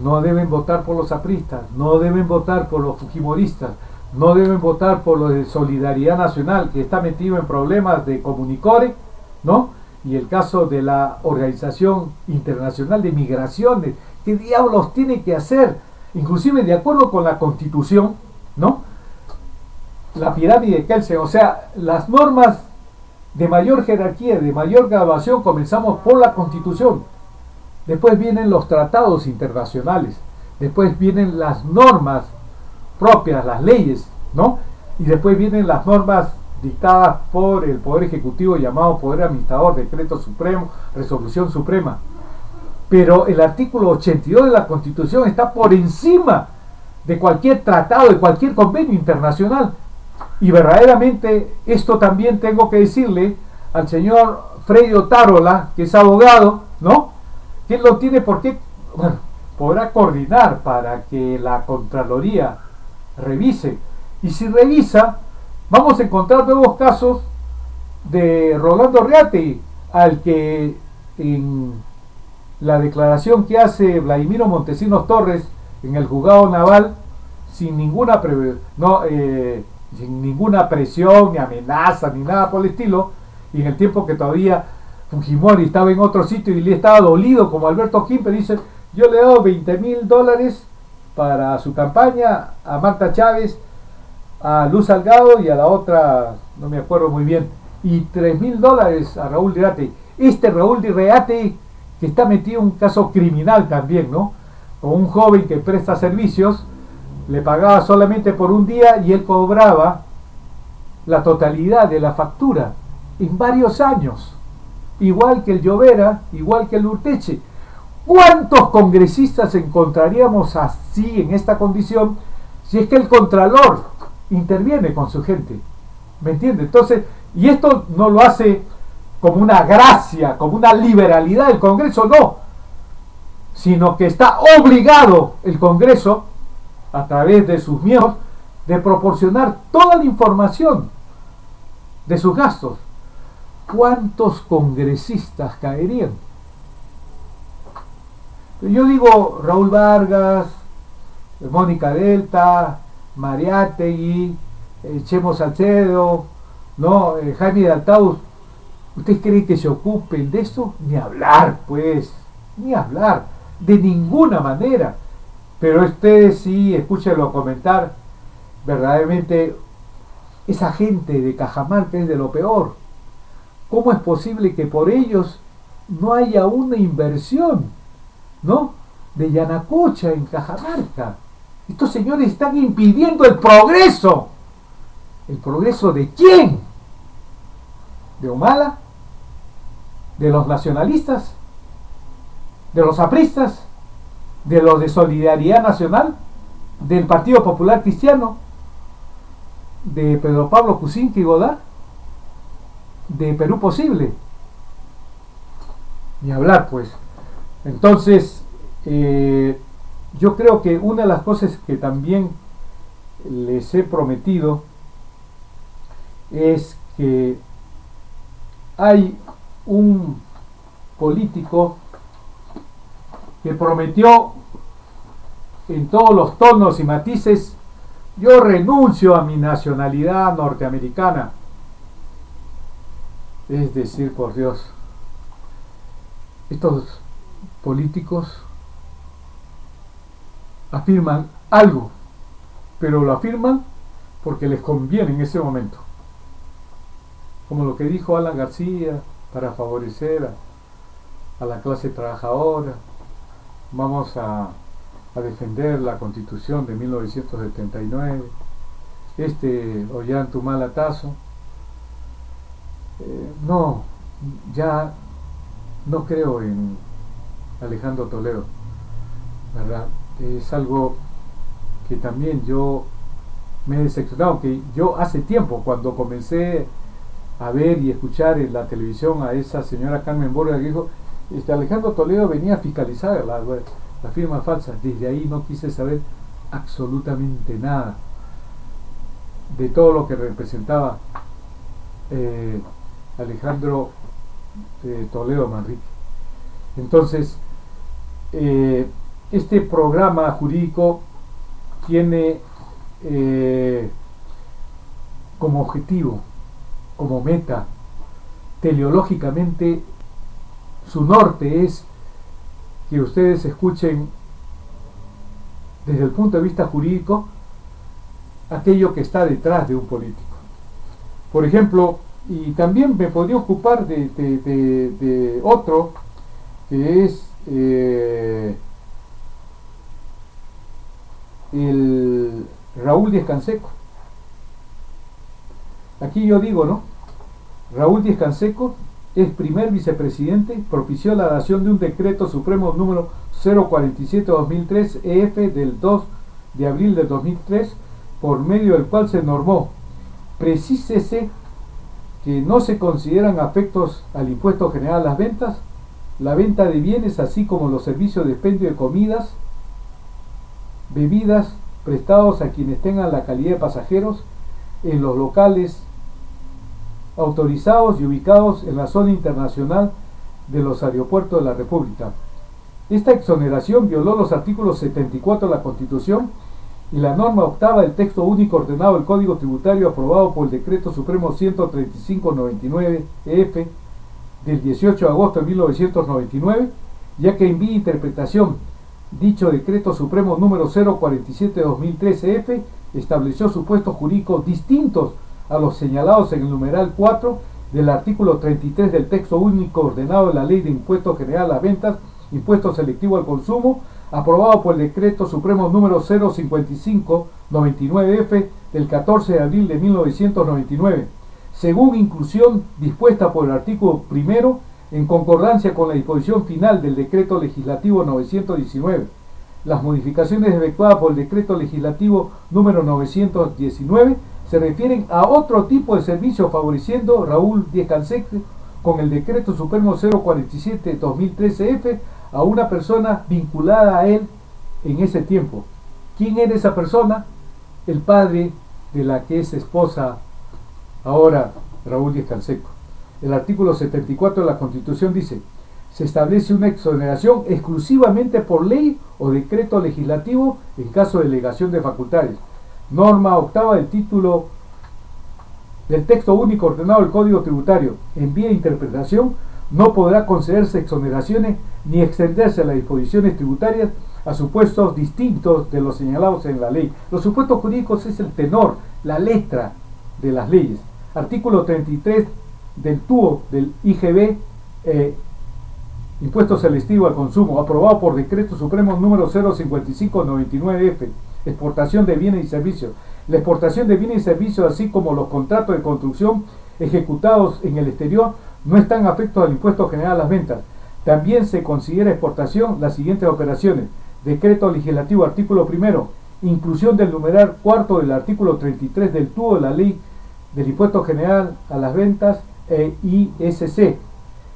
No deben votar por los apristas, no deben votar por los fujimoristas, no deben votar por los de Solidaridad Nacional, que está metido en problemas de Comunicore, ¿no? Y el caso de la Organización Internacional de Migraciones. ¿Qué diablos tiene que hacer? Inclusive de acuerdo con la Constitución, ¿no? La pirámide de Kelsen, o sea, las normas de mayor jerarquía, de mayor graduación, comenzamos por la Constitución. Después vienen los tratados internacionales, después vienen las normas propias, las leyes, ¿no? Y después vienen las normas dictadas por el Poder Ejecutivo, llamado Poder Administrador, Decreto Supremo, Resolución Suprema. Pero el artículo 82 de la Constitución está por encima de cualquier tratado, de cualquier convenio internacional. Y verdaderamente esto también tengo que decirle al señor Freddy Otárola, que es abogado, ¿no? Que él no tiene por qué, bueno, podrá coordinar para que la Contraloría revise. Y si revisa, vamos a encontrar nuevos casos de Rolando Reate, al que en la declaración que hace Vladimiro Montesinos Torres en el juzgado naval, sin ninguna sin ninguna presión, ni amenaza, ni nada por el estilo, y en el tiempo que todavía Fujimori estaba en otro sitio y le estaba dolido, como Alberto Quimper, dice: yo le he dado $20,000 para su campaña a Marta Chávez, a Luz Salgado y a la otra, no me acuerdo muy bien, y $3,000 a Raúl de Reate. Este Raúl de Reate, que está metido en un caso criminal también, ¿no? Con un joven que presta servicios, le pagaba solamente por un día y él cobraba la totalidad de la factura en varios años, igual que el Llovera, igual que el Urteche. ¿Cuántos congresistas encontraríamos así, en esta condición, si es que el Contralor interviene con su gente? ¿Me entiende? Entonces, y esto no lo hace como una gracia, como una liberalidad del Congreso, no, sino que está obligado el Congreso, a través de sus miembros, de proporcionar toda la información de sus gastos. ¿Cuántos congresistas caerían? Yo digo Raúl Vargas, Mónica Delta, Mariátegui, Chemo Salcedo, ¿no? Jaime de Altaus. ¿Ustedes creen que se ocupen de eso? Ni hablar, pues, ni hablar, de ninguna manera. Pero ustedes sí, escúchenlo comentar. Verdaderamente, esa gente de Cajamarca es de lo peor. ¿Cómo es posible que por ellos no haya una inversión, ¿no?, de Yanacocha en Cajamarca? Estos señores están impidiendo el progreso. ¿El progreso de quién? ¿De Humala? ¿De los nacionalistas? ¿De los apristas? ¿De los de Solidaridad Nacional? ¿Del Partido Popular Cristiano? ¿De Pedro Pablo Kuczynski Godard? ¿De Perú Posible? ni hablar pues. Entonces, yo creo que una de las cosas que también les he prometido es que hay un político que prometió en todos los tonos y matices: yo renuncio a mi nacionalidad norteamericana. Es decir, por Dios, estos políticos afirman algo, pero lo afirman porque les conviene en ese momento. Como lo que dijo Alan García, para favorecer a la clase trabajadora, vamos a defender la Constitución de 1979, Ollantumala-Tazo. No, ya no creo en Alejandro Toledo, ¿verdad? Es algo que también yo me he decepcionado, que yo hace tiempo, cuando comencé a ver y escuchar en la televisión a esa señora Carmen Borja, que dijo, Alejandro Toledo venía a fiscalizar la firma falsa. Desde ahí no quise saber absolutamente nada de todo lo que representaba Alejandro Toledo Manrique. Entonces, este programa jurídico tiene como objetivo, como meta, teleológicamente, su norte es que ustedes escuchen desde el punto de vista jurídico aquello que está detrás de un político. Por ejemplo, y también me podría ocupar de otro, que es el Raúl Díez Canseco. Aquí yo digo, ¿no? Raúl Díez Canseco es primer vicepresidente, propició la dación de un decreto supremo número 047-2003 EF del 2 de abril del 2003, por medio del cual se normó: precísese que no se consideran afectos al impuesto general a las ventas, la venta de bienes, así como los servicios de expendio de comidas, bebidas prestados a quienes tengan la calidad de pasajeros en los locales autorizados y ubicados en la zona internacional de los aeropuertos de la República. Esta exoneración violó los artículos 74 de la Constitución y la norma octava del texto único ordenado del Código Tributario, aprobado por el Decreto Supremo 135-99 EF del 18 de agosto de 1999, ya que en vía interpretación dicho Decreto Supremo número 047-2003 EF estableció supuestos jurídicos distintos a los señalados en el numeral 4 del artículo 33 del texto único ordenado de la Ley de Impuesto General a las Ventas, Impuesto Selectivo al Consumo, aprobado por el Decreto Supremo número 055-99F del 14 de abril de 1999, según inclusión dispuesta por el artículo primero, en concordancia con la disposición final del Decreto Legislativo 919. Las modificaciones efectuadas por el Decreto Legislativo número 919 se refieren a otro tipo de servicio, favoreciendo Raúl Díez Canseco con el Decreto Supremo 047-2013F a una persona vinculada a él en ese tiempo. ¿Quién era esa persona? El padre de la que es esposa ahora, Raúl Díez Canseco. El artículo 74 de la Constitución dice: se establece una exoneración exclusivamente por ley o decreto legislativo en caso de delegación de facultades. Norma octava del título del texto único ordenado del Código Tributario. En vía de interpretación, no podrá concederse exoneraciones ni extenderse las disposiciones tributarias a supuestos distintos de los señalados en la ley. Los supuestos jurídicos es el tenor, la letra de las leyes. Artículo 33 del TUO del IGB, Impuesto Selectivo al Consumo, aprobado por Decreto Supremo número 055-99F, exportación de bienes y servicios. La exportación de bienes y servicios, así como los contratos de construcción ejecutados en el exterior, no están afectos al impuesto general a las ventas. También se considera exportación las siguientes operaciones: Decreto Legislativo, artículo primero, inclusión del numeral cuarto del artículo 33 del TUO de la Ley del Impuesto General a las Ventas, ISC.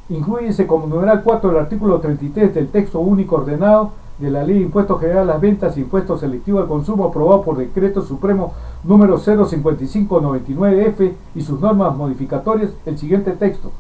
inclúyese como numeral 4 del artículo 33 del texto único ordenado de la Ley de Impuestos Generales a las Ventas e Impuestos Selectivos al Consumo, aprobado por Decreto Supremo número 05599F y sus normas modificatorias, el siguiente texto.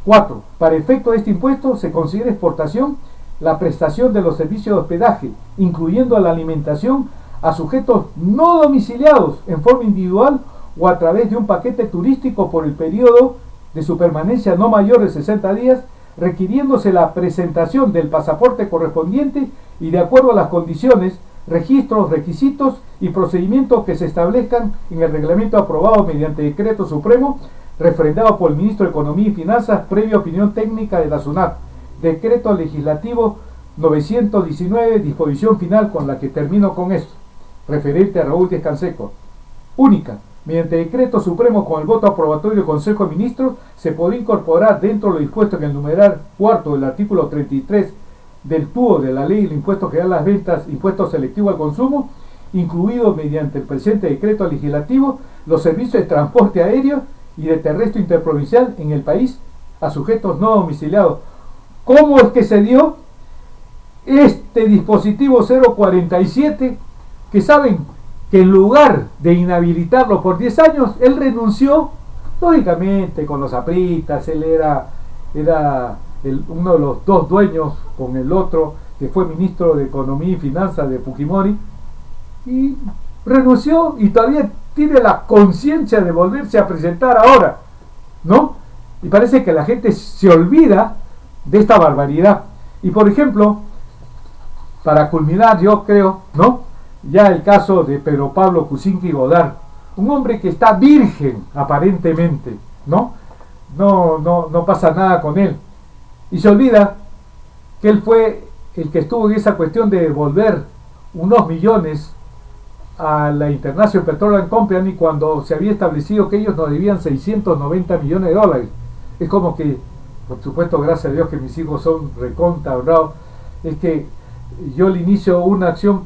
4. Para efecto de este impuesto se considera exportación la prestación de los servicios de hospedaje, incluyendo la alimentación, a sujetos no domiciliados en forma individual o a través de un paquete turístico por el periodo de su permanencia no mayor de 60 días, requiriéndose la presentación del pasaporte correspondiente y de acuerdo a las condiciones, registros, requisitos y procedimientos que se establezcan en el reglamento aprobado mediante decreto supremo, refrendado por el ministro de Economía y Finanzas, previa opinión técnica de la SUNAT. Decreto legislativo 919, disposición final con la que termino con esto, referente a Raúl Díaz Canseco. Única. Mediante decreto supremo con el voto aprobatorio del Consejo de Ministros, se podrá incorporar dentro de lo dispuesto en el numeral cuarto del artículo 33 del TUO de la Ley del Impuesto General a las Ventas, Impuesto Selectivo al Consumo, incluido mediante el presente decreto legislativo, los servicios de transporte aéreo y de terrestre interprovincial en el país a sujetos no domiciliados. ¿Cómo es que se dio este dispositivo 047? Que saben que en lugar de inhabilitarlo por 10 años, él renunció, lógicamente con los apritas, él era uno de los dos dueños con el otro, que fue ministro de Economía y Finanzas de Fujimori, y renunció y todavía tiene la conciencia de volverse a presentar ahora, ¿no? Y parece que la gente se olvida de esta barbaridad. Y por ejemplo, para culminar, yo creo, ¿no?, ya el caso de Pedro Pablo Kuczynski Godard, un hombre que está virgen aparentemente, ¿no? No pasa nada con él. Y se olvida que él fue el que estuvo en esa cuestión de devolver unos millones a la International Petroleum Company cuando se había establecido que ellos nos debían 690 millones de dólares. Es como que, por supuesto, gracias a Dios que mis hijos son recontra honrados, es que yo le inicio una acción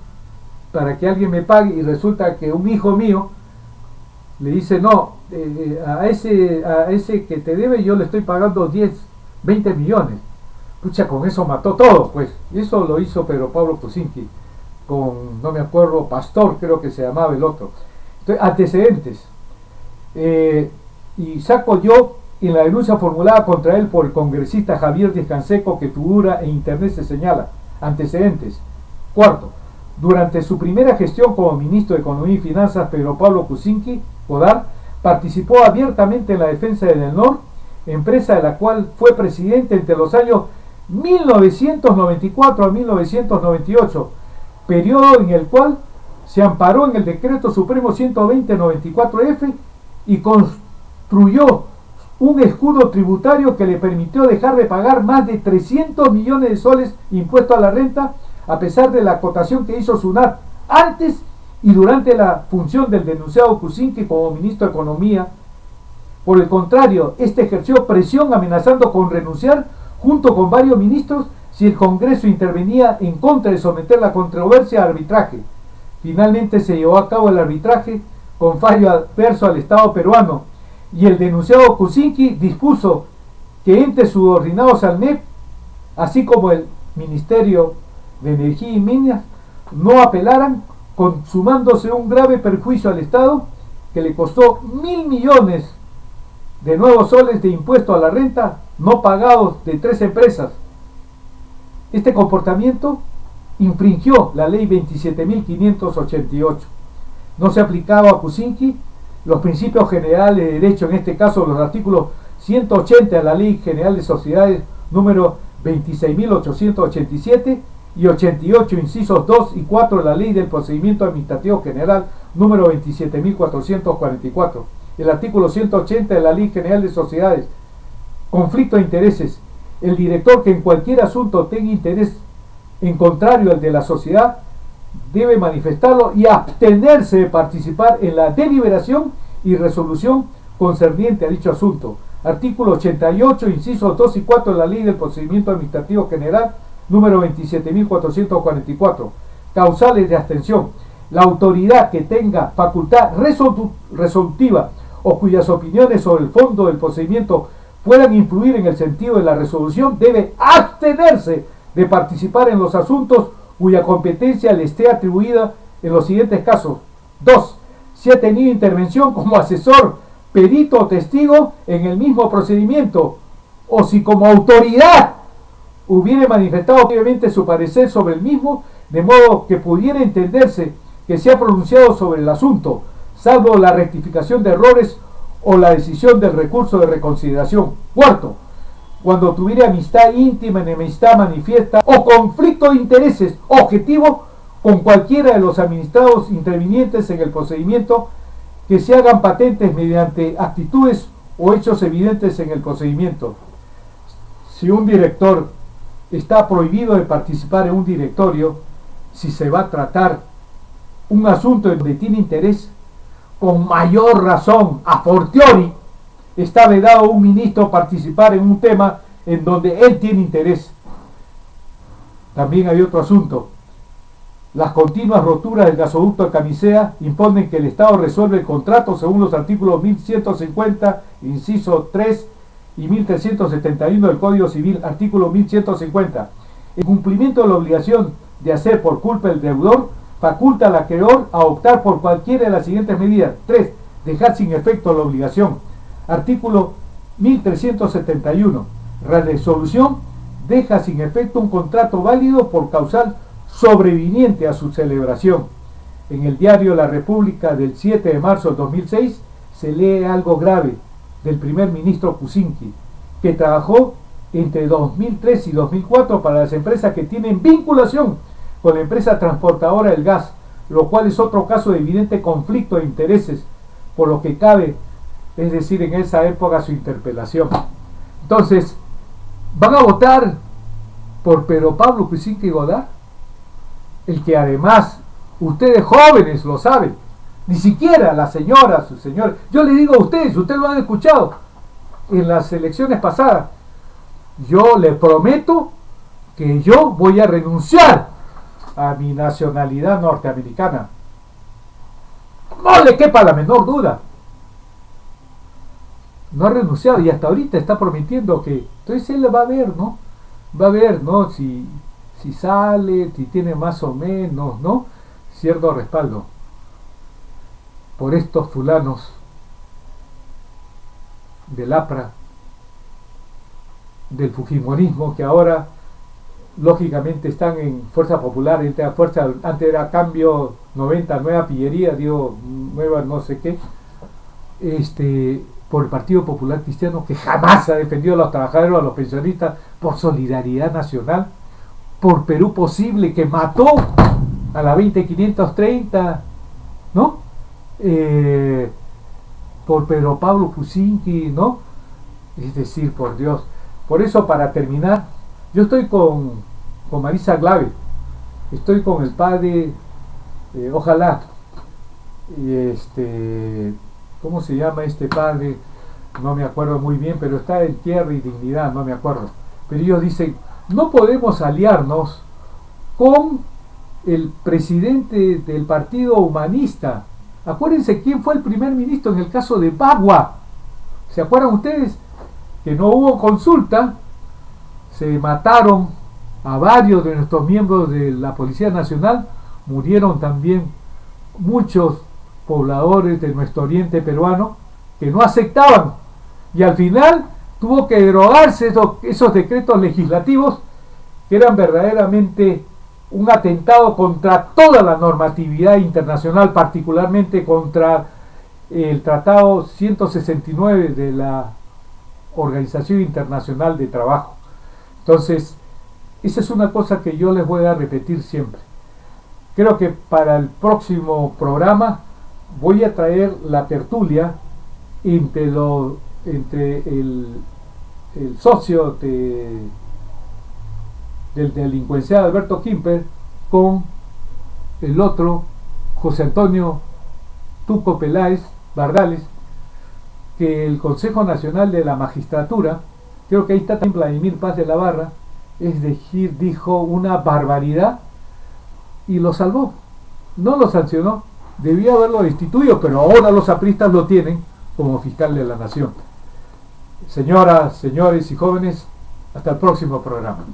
para que alguien me pague y resulta que un hijo mío le dice, no, a ese que te debe yo le estoy pagando 10, 20 millones. Pucha, con eso mató todo, pues. Y eso lo hizo Pedro Pablo Kuczynski con, no me acuerdo, Pastor creo que se llamaba el otro. Entonces, antecedentes. Y saco yo en la denuncia formulada contra él por el congresista Javier Díaz Canseco, que figura en internet, se señala antecedentes. Cuarto, durante su primera gestión como ministro de Economía y Finanzas, Pedro Pablo Kuczynski Godard participó abiertamente en la defensa de Edenor, empresa de la cual fue presidente entre los años 1994 a 1998, periodo en el cual se amparó en el Decreto Supremo 120-94F y construyó un escudo tributario que le permitió dejar de pagar más de 300 millones de soles impuesto a la renta, a pesar de la acotación que hizo SUNAT antes y durante la función del denunciado Kuczynski como ministro de Economía. Por el contrario, este ejerció presión amenazando con renunciar junto con varios ministros si el Congreso intervenía en contra de someter la controversia a arbitraje. Finalmente se llevó a cabo el arbitraje con fallo adverso al Estado peruano y el denunciado Kuczynski dispuso que entes subordinados al MEP, así como el Ministerio de Energía y Minas, no apelaran, consumándose un grave perjuicio al Estado que le costó 1.000 millones de nuevos soles de impuesto a la renta no pagados de 3 empresas. Este comportamiento infringió la ley 27.588. No se aplicaba a Kuczynski los principios generales de derecho, en este caso los artículos 180 de la Ley General de Sociedades número 26.887 y 88 incisos 2 y 4 de la Ley del Procedimiento Administrativo General número 27.444. El artículo 180 de la Ley General de Sociedades, conflicto de intereses. El director que en cualquier asunto tenga interés en contrario al de la sociedad debe manifestarlo y abstenerse de participar en la deliberación y resolución concerniente a dicho asunto. Artículo 88, incisos 2 y 4 de la Ley del Procedimiento Administrativo General número 27.444. Causales de abstención. La autoridad que tenga facultad resolutiva o cuyas opiniones sobre el fondo del procedimiento puedan influir en el sentido de la resolución, debe abstenerse de participar en los asuntos cuya competencia le esté atribuida en los siguientes casos. 2. Si ha tenido intervención como asesor, perito o testigo en el mismo procedimiento, o si como autoridad hubiere manifestado obviamente su parecer sobre el mismo, de modo que pudiera entenderse que se ha pronunciado sobre el asunto, salvo la rectificación de errores o la decisión del recurso de reconsideración. 4. Cuando tuviera amistad íntima, enemistad manifiesta o conflicto de intereses objetivo con cualquiera de los administrados intervinientes en el procedimiento, que se hagan patentes mediante actitudes o hechos evidentes en el procedimiento. Si un director está prohibido de participar en un directorio, si se va a tratar un asunto en donde tiene interés, con mayor razón, a fortiori, está vedado a un ministro participar en un tema en donde él tiene interés. También hay otro asunto. Las continuas roturas del gasoducto de Camisea imponen que el Estado resuelva el contrato según los artículos 1150, inciso 3 y 1371 del Código Civil, artículo 1150. En cumplimiento de la obligación de hacer por culpa del deudor, faculta al acreedor a optar por cualquiera de las siguientes medidas. 3. Dejar sin efecto la obligación. Artículo 1371. La resolución deja sin efecto un contrato válido por causal sobreviniente a su celebración. En el diario La República del 7 de marzo del 2006 se lee algo grave del primer ministro Kuczynski, que trabajó entre 2003 y 2004 para las empresas que tienen vinculación con la empresa transportadora del gas, lo cual es otro caso de evidente conflicto de intereses, por lo que cabe, es decir, en esa época su interpelación. Entonces, ¿van a votar por Pedro Pablo Kuczynski Godard? El que además, ustedes jóvenes lo saben, ni siquiera las señoras, sus señores, yo les digo a ustedes lo han escuchado en las elecciones pasadas, yo les prometo que yo voy a renunciar a mi nacionalidad norteamericana. No le quepa la menor duda. No ha renunciado y hasta ahorita está prometiendo que, entonces él va a ver, ¿no? Va a ver, ¿no? Si sale, si tiene más o menos, ¿no? Cierto respaldo por estos fulanos del APRA, del fujimorismo, que ahora lógicamente están en Fuerza Popular, antes era Cambio 90, Nueva Pillería, digo, nueva no sé qué, por el Partido Popular Cristiano, que jamás ha defendido a los trabajadores o a los pensionistas, por Solidaridad Nacional, por Perú Posible, que mató a la 20530, ¿no? Por Pedro Pablo Kuczynski, ¿no? Es decir, por Dios. Por eso, para terminar, yo estoy con Marisa Glave, estoy con el padre, ojalá, ¿cómo se llama este padre? No me acuerdo muy bien, pero está en Tierra y Dignidad, no me acuerdo. Pero ellos dicen, no podemos aliarnos con el presidente del Partido Humanista. Acuérdense quién fue el primer ministro en el caso de Bagua. ¿Se acuerdan ustedes? Que no hubo consulta, se mataron a varios de nuestros miembros de la Policía Nacional, murieron también muchos pobladores de nuestro oriente peruano que no aceptaban, y al final tuvo que derogarse esos decretos legislativos que eran verdaderamente un atentado contra toda la normatividad internacional, particularmente contra el Tratado 169 de la Organización Internacional de Trabajo. Entonces, esa es una cosa que yo les voy a repetir siempre. Creo que para el próximo programa voy a traer la tertulia entre el socio del delincuenciado Alberto Kimper con el otro José Antonio Tuco Peláez Bardales, que el Consejo Nacional de la Magistratura, creo que ahí está también Vladimir Paz de la Barra, es decir, dijo una barbaridad y lo salvó, no lo sancionó, debía haberlo destituido, pero ahora los apristas lo tienen como fiscal de la nación. Señoras, señores y jóvenes, hasta el próximo programa.